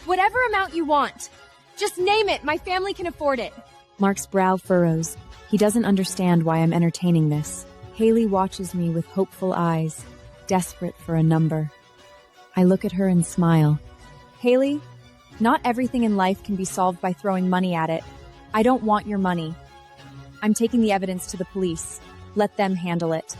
Speaker 6: Whatever amount you want. Just name it. My family can afford it.
Speaker 5: Mark's brow furrows. He doesn't understand why I'm entertaining this. Haley watches me with hopeful eyes, desperate for a number. I look at her and smile. Haley, not everything in life can be solved by throwing money at it. I don't want your money. I'm taking the evidence to the police. Let them handle it.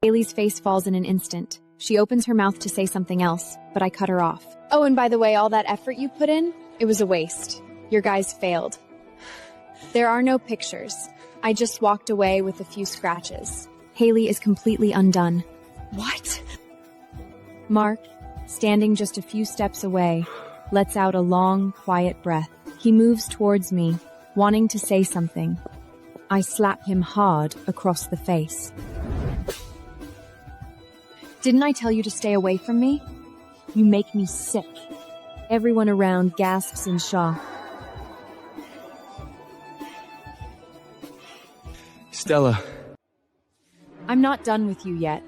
Speaker 5: Haley's face falls in an instant. She opens her mouth to say something else, but I cut her off.
Speaker 6: Oh, and by the way, all that effort you put in, it was a waste. Your guys failed. There are no pictures. I just walked away with a few scratches.
Speaker 5: Haley is completely undone.
Speaker 6: What?
Speaker 5: Mark, standing just a few steps away, lets out a long, quiet breath. He moves towards me, wanting to say something. I slap him hard across the face.
Speaker 6: Didn't I tell you to stay away from me? You make me sick.
Speaker 5: Everyone around gasps in shock.
Speaker 3: Stella.
Speaker 5: I'm not done with you yet.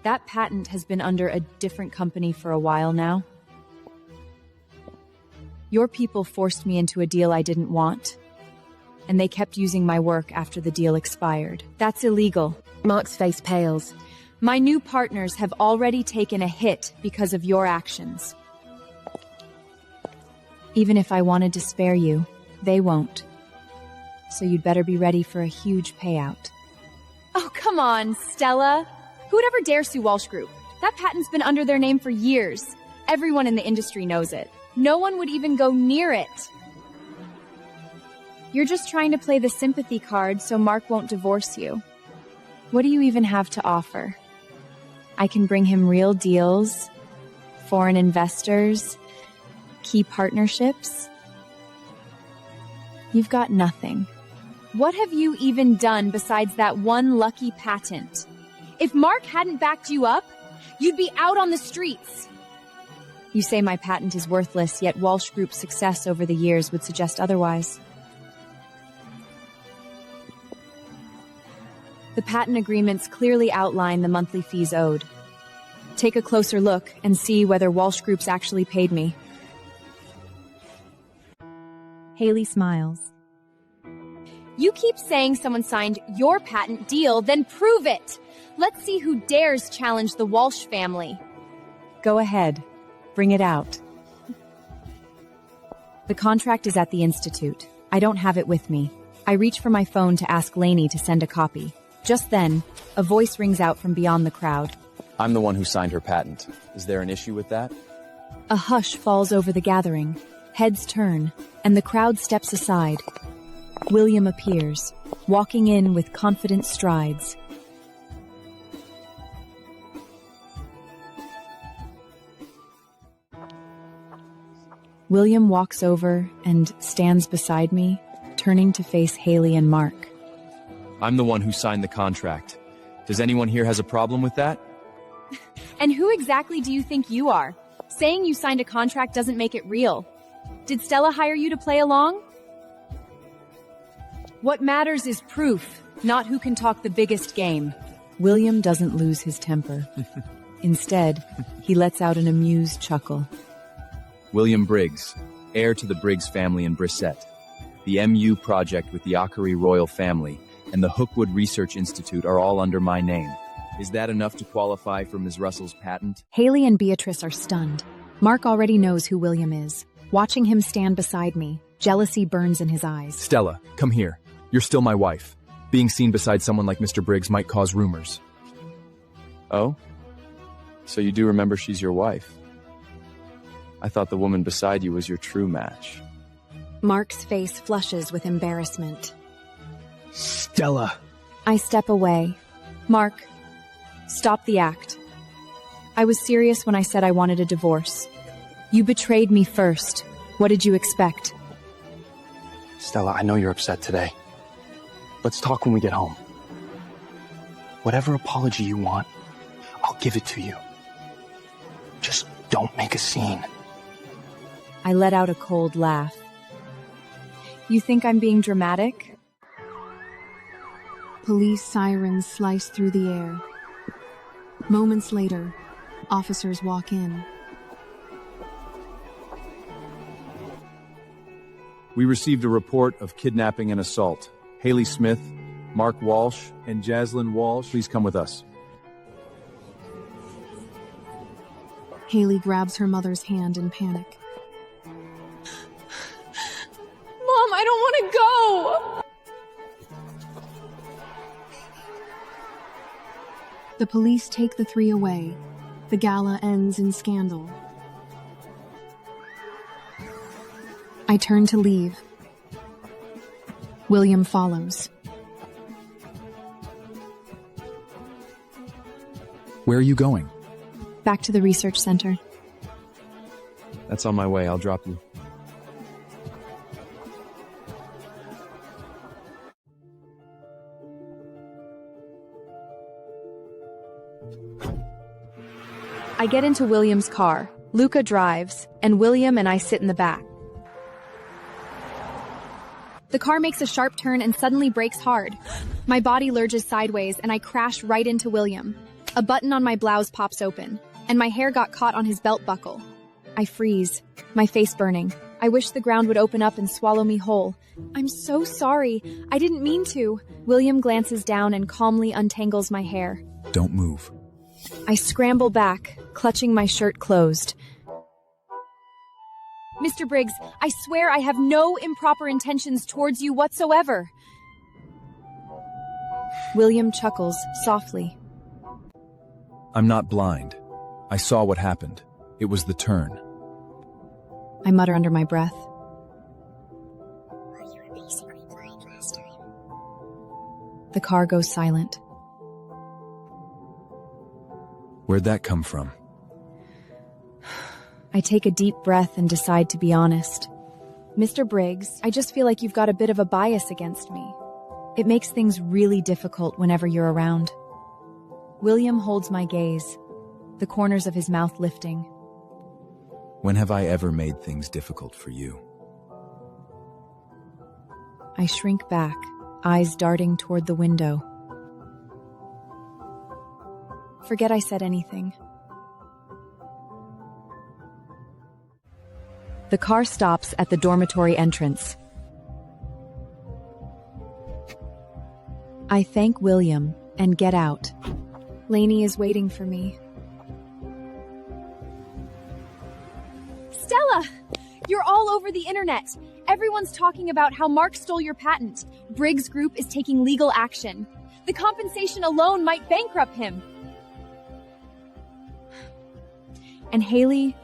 Speaker 5: That patent has been under a different company for a while now. Your people forced me into a deal I didn't want, and they kept using my work after the deal expired. That's illegal.
Speaker 15: Mark's face pales.
Speaker 5: My new partners have already taken a hit because of your actions. Even if I wanted to spare you, they won't. So you'd better be ready for a huge payout.
Speaker 6: Oh, come on, Stella. Who would ever dare sue Walsh Group? That patent's been under their name for years. Everyone in the industry knows it. No one would even go near it. You're just trying to play the sympathy card so Mark won't divorce you. What do you even have to offer? I can bring him real deals, foreign investors, key partnerships. You've got nothing. What have you even done besides that one lucky patent? If Mark hadn't backed you up, you'd be out on the streets.
Speaker 5: You say my patent is worthless, yet Walsh Group's success over the years would suggest otherwise. The patent agreements clearly outline the monthly fees owed. Take a closer look and see whether Walsh Group's actually paid me. Haley smiles.
Speaker 6: You keep saying someone signed your patent deal, then prove it. Let's see who dares challenge the Walsh family.
Speaker 5: Go ahead. Bring it out. The contract is at the Institute. I don't have it with me. I reach for my phone to ask Lainey to send a copy. Just then, a voice rings out from beyond the crowd.
Speaker 3: I'm the one who signed her patent. Is there an issue with that?
Speaker 5: A hush falls over the gathering. Heads turn, and the crowd steps aside. William appears, walking in with confident strides. William walks over and stands beside me, turning to face Haley and Mark.
Speaker 3: I'm the one who signed the contract. Does anyone here has a problem with that?
Speaker 6: And who exactly do you think you are? Saying you signed a contract doesn't make it real. Did Stella hire you to play along?
Speaker 5: What matters is proof, not who can talk the biggest game. William doesn't lose his temper. Instead, he lets out an amused chuckle.
Speaker 3: William Briggs, heir to the Briggs family in Brissette. The MU project with the Akari royal family and the Hookwood Research Institute are all under my name. Is that enough to qualify for Ms. Russell's patent?
Speaker 10: Haley and Beatrice are stunned. Mark already knows who William is. Watching him stand beside me, jealousy burns in his eyes.
Speaker 8: Stella, come here. You're still my wife. Being seen beside someone like Mr. Briggs might cause rumors.
Speaker 3: Oh? So you do remember she's your wife? I thought the woman beside you was your true match.
Speaker 10: Mark's face flushes with embarrassment.
Speaker 4: Stella!
Speaker 6: I step away. Mark, stop the act. I was serious when I said I wanted a divorce. You betrayed me first. What did you expect?
Speaker 4: Stella, I know you're upset today. Let's talk when we get home. Whatever apology you want, I'll give it to you. Just don't make a scene.
Speaker 6: I let out a cold laugh. You think I'm being dramatic?
Speaker 10: Police sirens slice through the air. Moments later, officers walk in.
Speaker 8: We received a report of kidnapping and assault. Haley Smith, Mark Walsh, and Jaslyn Walsh, please come with us.
Speaker 10: Haley grabs her mother's hand in panic.
Speaker 6: Mom, I don't want to go!
Speaker 10: The police take the three away. The gala ends in scandal. I turn to leave. William follows.
Speaker 8: Where are you going?
Speaker 6: Back to the research center.
Speaker 3: That's on my way. I'll drop you.
Speaker 6: I get into William's car. Luca drives, and William and I sit in the back. The car makes a sharp turn and suddenly brakes hard. My body lurches sideways and I crash right into William. A button on my blouse pops open, and my hair got caught on his belt buckle. I freeze, my face burning. I wish the ground would open up and swallow me whole. I'm so sorry. I didn't mean to. William glances down and calmly untangles my hair.
Speaker 8: Don't move.
Speaker 6: I scramble back, clutching my shirt closed. Mr. Briggs, I swear I have no improper intentions towards you whatsoever. William chuckles softly.
Speaker 8: I'm not blind. I saw what happened. It was the turn.
Speaker 6: I mutter under my breath.
Speaker 12: Well, you were basically blind last time.
Speaker 6: The car goes silent.
Speaker 8: Where'd that come from?
Speaker 6: I take a deep breath and decide to be honest. Mr. Briggs, I just feel like you've got a bit of a bias against me. It makes things really difficult whenever you're around. William holds my gaze, the corners of his mouth lifting.
Speaker 8: When have I ever made things difficult for you?
Speaker 6: I shrink back, eyes darting toward the window. Forget I said anything. The car stops at the dormitory entrance. I thank William and get out. Lainey is waiting for me. Stella! You're all over the internet. Everyone's talking about how Mark stole your patent. Briggs Group is taking legal action. The compensation alone might bankrupt him. And Haley,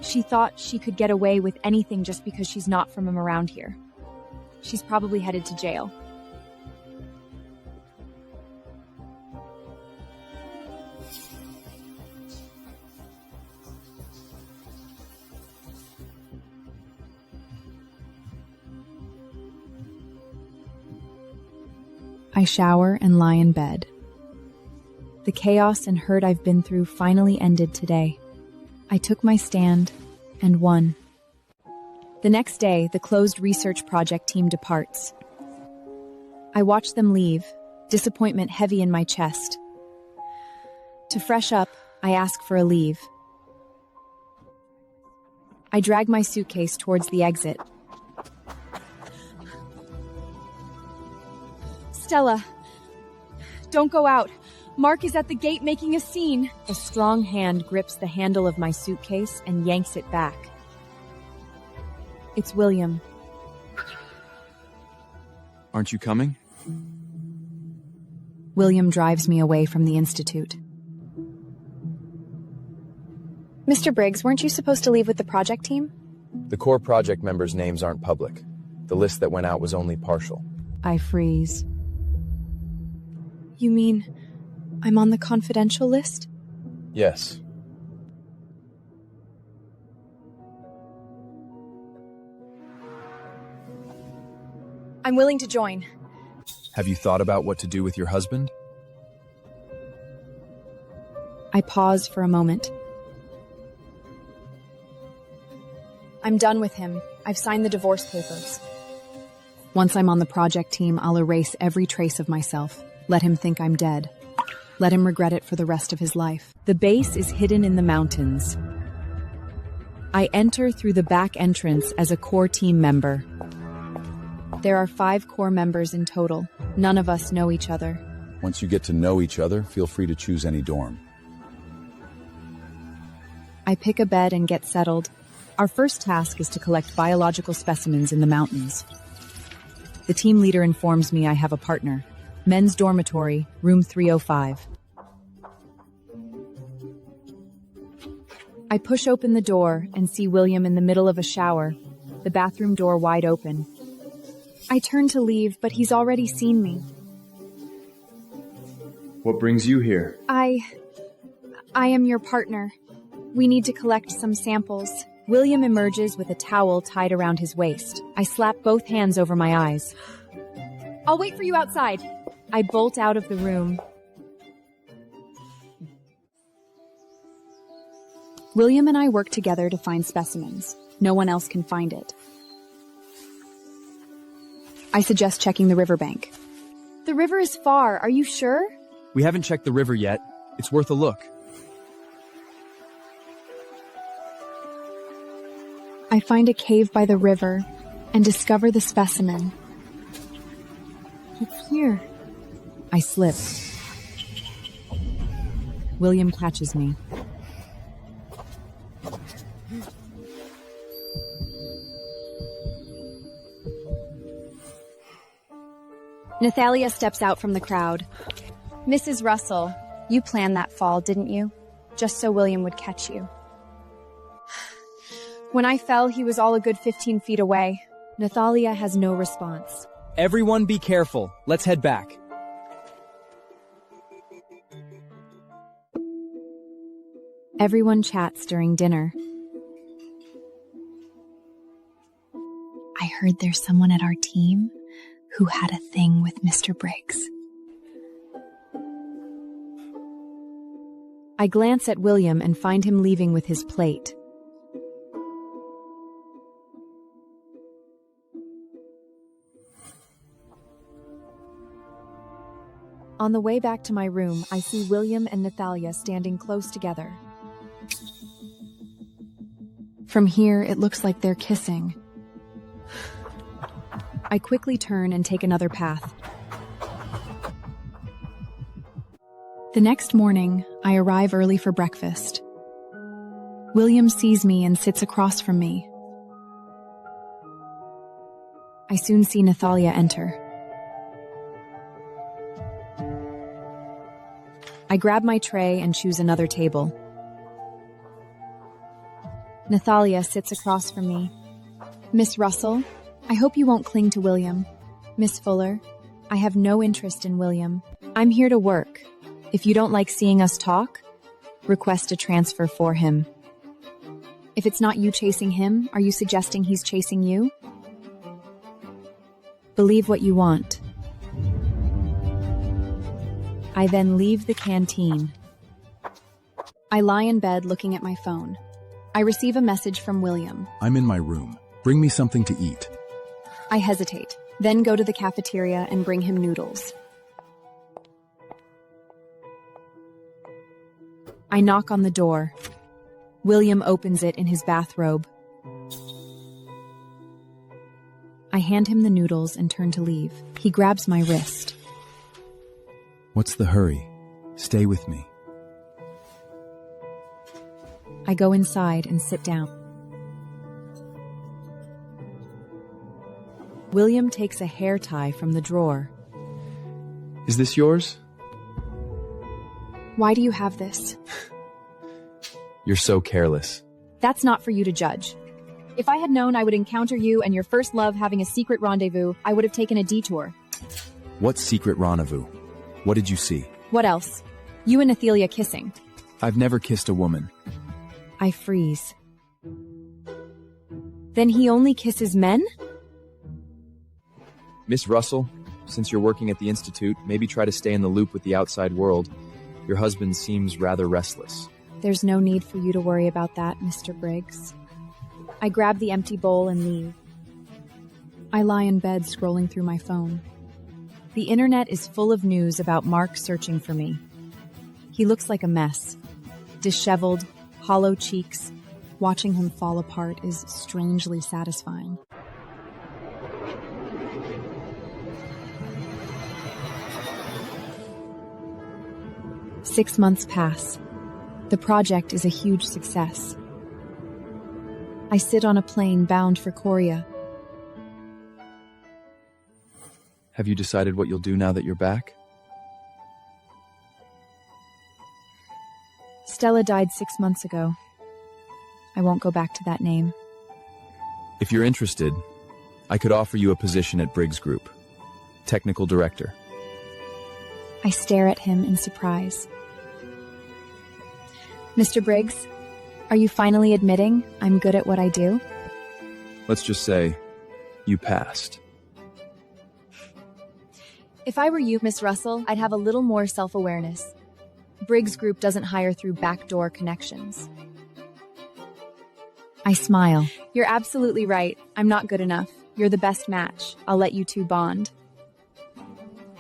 Speaker 6: she thought she could get away with anything just because she's not from around here. She's probably headed to jail.
Speaker 1: I shower and lie in bed. The chaos and hurt I've been through finally ended today. I took my stand and won. The next day, the closed research project team departs. I watch them leave, disappointment heavy in my chest. To fresh up, I ask for a leave. I drag my suitcase towards the exit.
Speaker 6: Stella, don't go out. Mark is at the gate making a scene.
Speaker 1: A strong hand grips the handle of my suitcase and yanks it back. It's William.
Speaker 3: Aren't you coming?
Speaker 1: William drives me away from the institute.
Speaker 10: Mr. Briggs, weren't you supposed to leave with the project team?
Speaker 3: The core project members' names aren't public. The list that went out was only partial.
Speaker 1: I freeze.
Speaker 6: You mean I'm on the confidential list?
Speaker 3: Yes.
Speaker 6: I'm willing to join.
Speaker 3: Have you thought about what to do with your husband?
Speaker 1: I pause for a moment.
Speaker 6: I'm done with him. I've signed the divorce papers.
Speaker 1: Once I'm on the project team, I'll erase every trace of myself. Let him think I'm dead. Let him regret it for the rest of his life. The base is hidden in the mountains. I enter through the back entrance as a core team member. There are 5 core members in total. None of us know each other.
Speaker 8: Once you get to know each other, feel free to choose any dorm.
Speaker 1: I pick a bed and get settled. Our first task is to collect biological specimens in the mountains. The team leader informs me I have a partner. Men's dormitory, room 305. I push open the door and see William in the middle of a shower, the bathroom door wide open.
Speaker 6: I turn to leave, but he's already seen me.
Speaker 3: What brings you here?
Speaker 6: I am your partner. We need to collect some samples.
Speaker 1: William emerges with a towel tied around his waist. I slap both hands over my eyes.
Speaker 6: I'll wait for you outside.
Speaker 1: I bolt out of the room. William and I work together to find specimens. No one else can find it. I suggest checking the riverbank.
Speaker 6: The river is far. Are you sure?
Speaker 3: We haven't checked the river yet. It's worth a look.
Speaker 10: I find a cave by the river and discover the specimen.
Speaker 6: It's here.
Speaker 1: I slip. William catches me.
Speaker 10: Nathalia steps out from the crowd.
Speaker 13: Mrs. Russell, you planned that fall, didn't you? Just so William would catch you.
Speaker 6: When I fell, he was all a good 15 feet away.
Speaker 1: Nathalia has no response.
Speaker 3: Everyone be careful. Let's head back.
Speaker 1: Everyone chats during dinner.
Speaker 7: I heard there's someone at our team who had a thing with Mr. Briggs.
Speaker 1: I glance at William and find him leaving with his plate. On the way back to my room, I see William and Nathalia standing close together.
Speaker 10: From here, it looks like they're kissing.
Speaker 1: I quickly turn and take another path.
Speaker 10: The next morning, I arrive early for breakfast. William sees me and sits across from me.
Speaker 1: I soon see Nathalia enter. I grab my tray and choose another table. Nathalia sits across from me.
Speaker 10: Miss Russell, I hope you won't cling to William.
Speaker 1: Miss Fuller, I have no interest in William. I'm here to work. If you don't like seeing us talk, request a transfer for him.
Speaker 10: If it's not you chasing him, are you suggesting he's chasing you?
Speaker 1: Believe what you want. I then leave the canteen.
Speaker 10: I lie in bed looking at my phone. I receive a message from William.
Speaker 8: I'm in my room. Bring me something to eat.
Speaker 10: I hesitate, then go to the cafeteria and bring him noodles.
Speaker 1: I knock on the door. William opens it in his bathrobe. I hand him the noodles and turn to leave. He grabs my wrist.
Speaker 8: What's the hurry? Stay with me.
Speaker 1: I go inside and sit down. William takes a hair tie from the drawer.
Speaker 3: Is this yours?
Speaker 10: Why do you have this?
Speaker 3: You're so careless.
Speaker 10: That's not for you to judge. If I had known I would encounter you and your first love having a secret rendezvous, I would have taken a detour.
Speaker 3: What secret rendezvous? What did you see?
Speaker 10: What else? You and Athelia kissing.
Speaker 3: I've never kissed a woman.
Speaker 1: I freeze. Then he only kisses men?
Speaker 3: Miss Russell, since you're working at the Institute, maybe try to stay in the loop with the outside world. Your husband seems rather restless.
Speaker 1: There's no need for you to worry about that, Mr. Briggs. I grab the empty bowl and leave.
Speaker 10: I lie in bed scrolling through my phone.
Speaker 1: The internet is full of news about Mark searching for me. He looks like a mess. Disheveled, hollow cheeks.
Speaker 10: Watching him fall apart is strangely satisfying.
Speaker 1: Six months pass. The project is a huge success. I sit on a plane bound for Korea.
Speaker 3: Have you decided what you'll do now that you're back?
Speaker 1: Stella died 6 months ago. I won't go back to that name.
Speaker 3: If you're interested, I could offer you a position at Briggs Group, technical director.
Speaker 1: I stare at him in surprise. Mr. Briggs, are you finally admitting I'm good at what I do?
Speaker 3: Let's just say, you passed.
Speaker 1: If I were you, Miss Russell, I'd have a little more self-awareness. Briggs Group doesn't hire through backdoor connections. I smile.
Speaker 6: You're absolutely right. I'm not good enough. You're the best match. I'll let you two bond.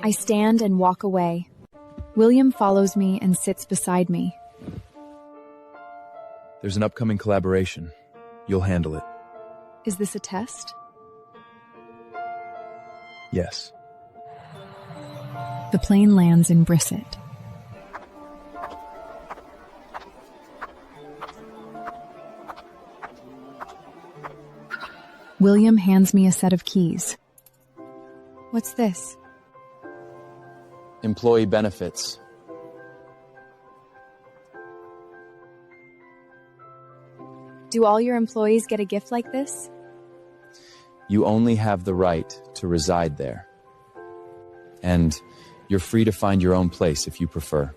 Speaker 1: I stand and walk away. William follows me and sits beside me.
Speaker 3: There's an upcoming collaboration. You'll handle it.
Speaker 10: Is this a test?
Speaker 3: Yes.
Speaker 10: The plane lands in Brissett. William hands me a set of keys.
Speaker 1: What's this?
Speaker 3: Employee benefits.
Speaker 1: Do all your employees get a gift like this?
Speaker 3: You only have the right to reside there. And you're free to find your own place if you prefer.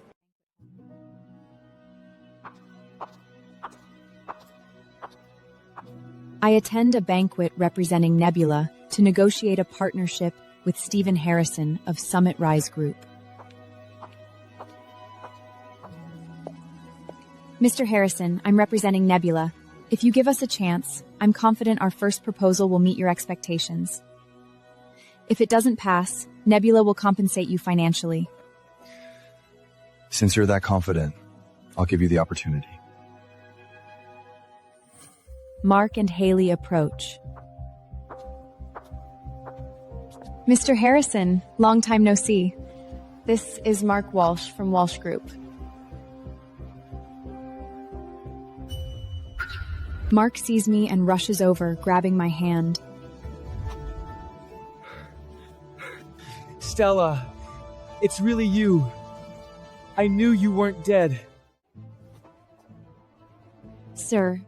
Speaker 1: I attend a banquet representing Nebula to negotiate a partnership with Stephen Harrison of Summit Rise Group. Mr. Harrison, I'm representing Nebula. If you give us a chance, I'm confident our first proposal will meet your expectations. If it doesn't pass, Nebula will compensate you financially.
Speaker 3: Since you're that confident, I'll give you the opportunity.
Speaker 1: Marc and Haley approach.
Speaker 6: Mr. Harrison, long time no see. This is Mark Walsh from Walsh Group.
Speaker 1: Mark sees me and rushes over, grabbing my hand.
Speaker 15: Stella, it's really you. I knew you weren't dead.
Speaker 1: Sir,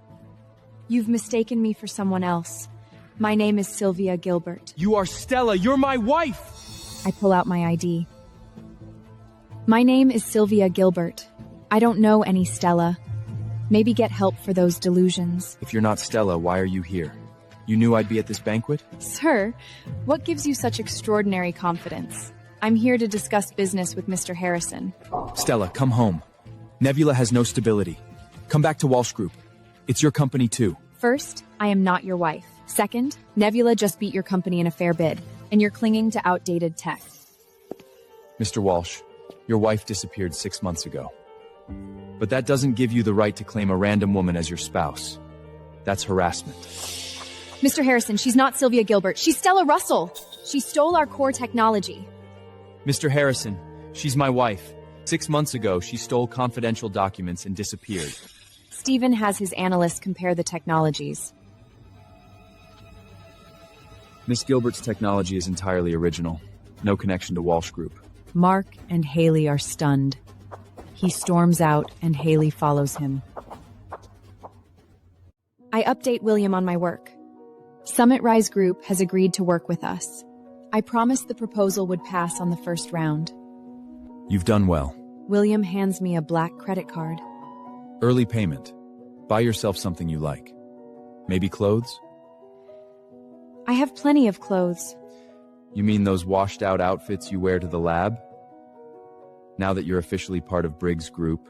Speaker 1: you've mistaken me for someone else. My name is Sylvia Gilbert.
Speaker 15: You are Stella. You're my wife.
Speaker 1: I pull out my ID. My name is Sylvia Gilbert. I don't know any Stella. Maybe get help for those delusions.
Speaker 3: If you're not Stella, why are you here? You knew I'd be at this banquet?
Speaker 6: Sir, what gives you such extraordinary confidence?
Speaker 5: I'm here to discuss business with Mr. Harrison.
Speaker 3: Stella, come home. Nebula has no stability. Come back to Walsh Group. It's your company too.
Speaker 5: First, I am not your wife. Second, Nebula just beat your company in a fair bid, and you're clinging to outdated tech.
Speaker 3: Mr. Walsh, your wife disappeared 6 months ago. But that doesn't give you the right to claim a random woman as your spouse. That's harassment.
Speaker 5: Mr. Harrison, she's not Sylvia Gilbert. She's Stella Russell. She stole our core technology.
Speaker 3: Mr. Harrison, she's my wife. 6 months ago, she stole confidential documents and disappeared.
Speaker 5: Stephen has his analysts compare the technologies.
Speaker 3: Miss Gilbert's technology is entirely original. No connection to Walsh Group.
Speaker 5: Marc and Haley are stunned. He storms out and Haley follows him. I update William on my work. Summit Rise Group has agreed to work with us. I promised the proposal would pass on the first round.
Speaker 3: You've done well.
Speaker 5: William hands me a black credit card.
Speaker 3: Early payment. Buy yourself something you like. Maybe clothes?
Speaker 5: I have plenty of clothes.
Speaker 3: You mean those washed-out outfits you wear to the lab? Now that you're officially part of Briggs Group,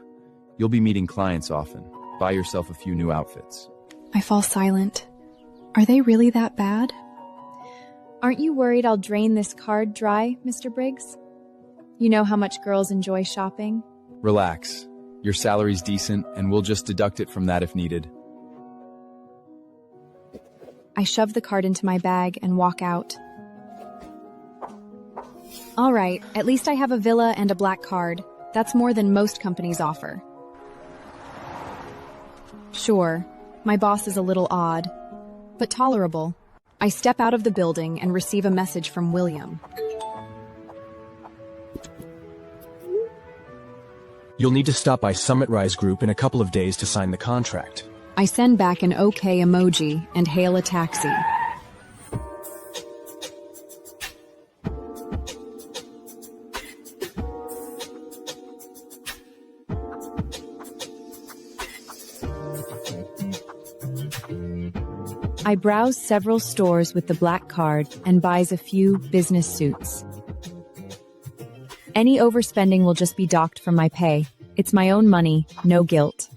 Speaker 3: you'll be meeting clients often. Buy yourself a few new outfits.
Speaker 10: I fall silent. Are they really that bad?
Speaker 5: Aren't you worried I'll drain this card dry, Mr. Briggs? You know how much girls enjoy shopping?
Speaker 3: Relax. Your salary's decent, and we'll just deduct it from that if needed.
Speaker 5: I shove the card into my bag and walk out. All right, at least I have a villa and a black card. That's more than most companies offer. Sure, my boss is a little odd, but tolerable. I step out of the building and receive a message from William.
Speaker 16: You'll need to stop by Summit Rise Group in a couple of days to sign the contract.
Speaker 10: I send back an OK emoji and hail a taxi.
Speaker 5: I browse several stores with the black card and buys a few business suits. Any overspending will just be docked from my pay. It's my own money, no guilt.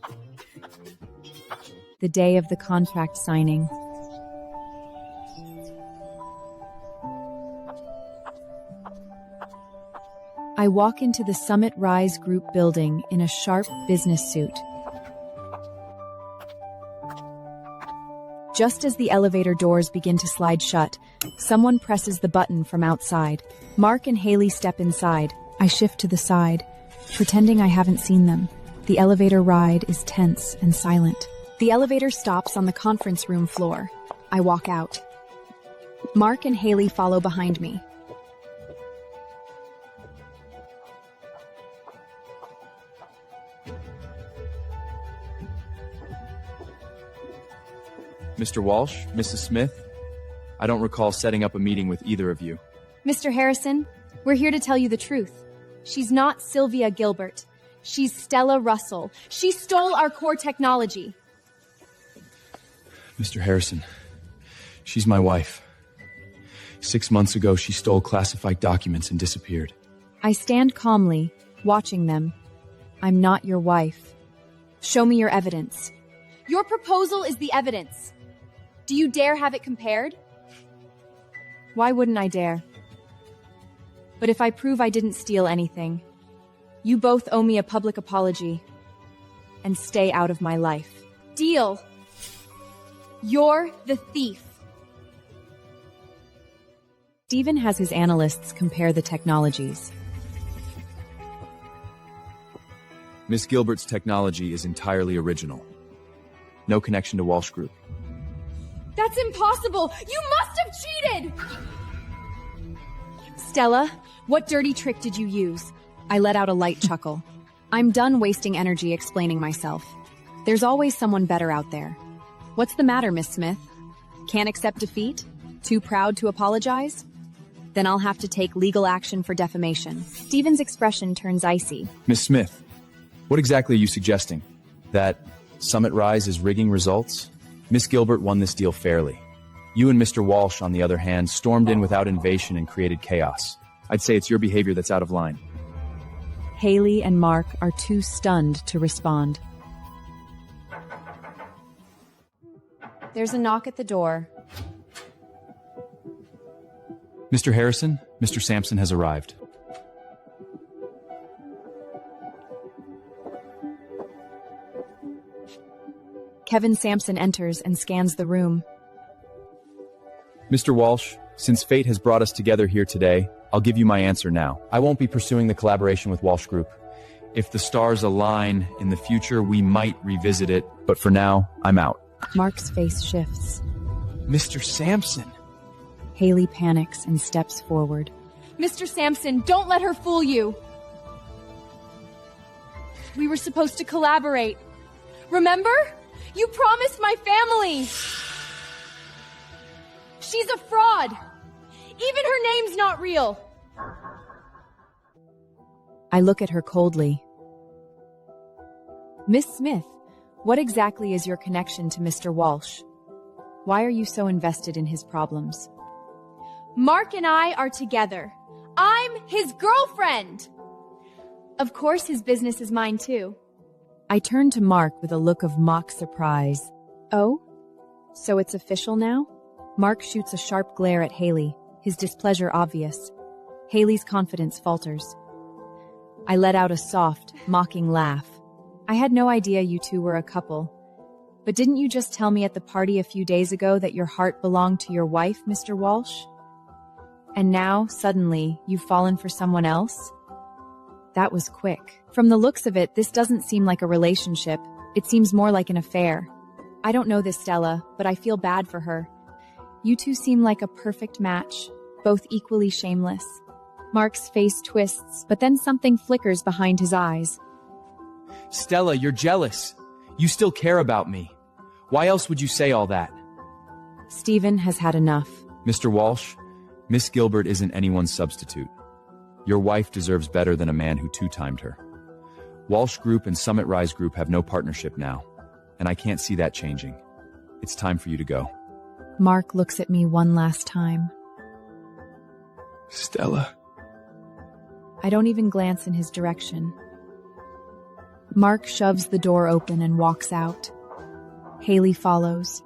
Speaker 5: The day of the contract signing. I walk into the Summit Rise Group building in a sharp business suit. Just as the elevator doors begin to slide shut, someone presses the button from outside. Marc and Haley step inside. I shift to the side, pretending I haven't seen them. The elevator ride is tense and silent. The elevator stops on the conference room floor. I walk out. Marc and Haley follow behind me.
Speaker 3: Mr. Walsh, Mrs. Smith, I don't recall setting up a meeting with either of you.
Speaker 5: Mr. Harrison, we're here to tell you the truth. She's not Sylvia Gilbert. She's Stella Russell. She stole our core technology.
Speaker 3: Mr. Harrison, she's my wife. 6 months ago, she stole classified documents and disappeared.
Speaker 5: I stand calmly, watching them. I'm not your wife. Show me your evidence. Your proposal is the evidence. Do you dare have it compared? Why wouldn't I dare? But if I prove I didn't steal anything, you both owe me a public apology and stay out of my life. Deal! You're the thief. Stephen has his analysts compare the technologies.
Speaker 3: Miss Gilbert's technology is entirely original. No connection to Walsh Group.
Speaker 6: That's impossible! You must have cheated!
Speaker 5: Stella, what dirty trick did you use?
Speaker 10: I let out a light chuckle. I'm done wasting energy explaining myself. There's always someone better out there. What's the matter, Miss Smith? Can't accept defeat? Too proud to apologize? Then I'll have to take legal action for defamation.
Speaker 5: Stephen's expression turns icy.
Speaker 3: Miss Smith, what exactly are you suggesting? That Summit Rise is rigging results? Miss Gilbert won this deal fairly. You and Mr. Walsh, on the other hand, stormed in without invasion and created chaos. I'd say it's your behavior that's out of line.
Speaker 5: Haley and Mark are too stunned to respond. There's a knock at the door.
Speaker 3: Mr. Harrison, Mr. Sampson has arrived.
Speaker 5: Kevin Sampson enters and scans the room.
Speaker 3: Mr. Walsh, since fate has brought us together here today, I'll give you my answer now. I won't be pursuing the collaboration with Walsh Group. If the stars align in the future, we might revisit it, but for now, I'm out.
Speaker 5: Mark's face shifts.
Speaker 3: Mr. Sampson!
Speaker 5: Haley panics and steps forward.
Speaker 6: Mr. Sampson, don't let her fool you. We were supposed to collaborate. Remember? You promised my family! She's a fraud! Even her name's not real!
Speaker 5: I look at her coldly. Miss Smith, what exactly is your connection to Mr. Walsh? Why are you so invested in his problems?
Speaker 6: Mark and I are together. I'm his girlfriend! Of course his business is mine too.
Speaker 5: I turn to Mark with a look of mock surprise. Oh? So it's official now? Mark shoots a sharp glare at Haley, his displeasure obvious. Haley's confidence falters. I let out a soft, mocking laugh. I had no idea you two were a couple. But didn't you just tell me at the party a few days ago that your heart belonged to your wife, Mr. Walsh? And now, suddenly, you've fallen for someone else? That was quick. From the looks of it, this doesn't seem like a relationship. It seems more like an affair. I don't know this Stella, but I feel bad for her. You two seem like a perfect match, both equally shameless. Mark's face twists, but then something flickers behind his eyes.
Speaker 3: Stella, you're jealous. You still care about me. Why else would you say all that?
Speaker 5: Stephen has had enough.
Speaker 3: Mr. Walsh, Miss Gilbert isn't anyone's substitute. Your wife deserves better than a man who two-timed her. Walsh Group and Summit Rise Group have no partnership now, and I can't see that changing. It's time for you to go.
Speaker 5: Mark looks at me one last time.
Speaker 4: Stella.
Speaker 5: I don't even glance in his direction. Mark shoves the door open and walks out. Haley follows.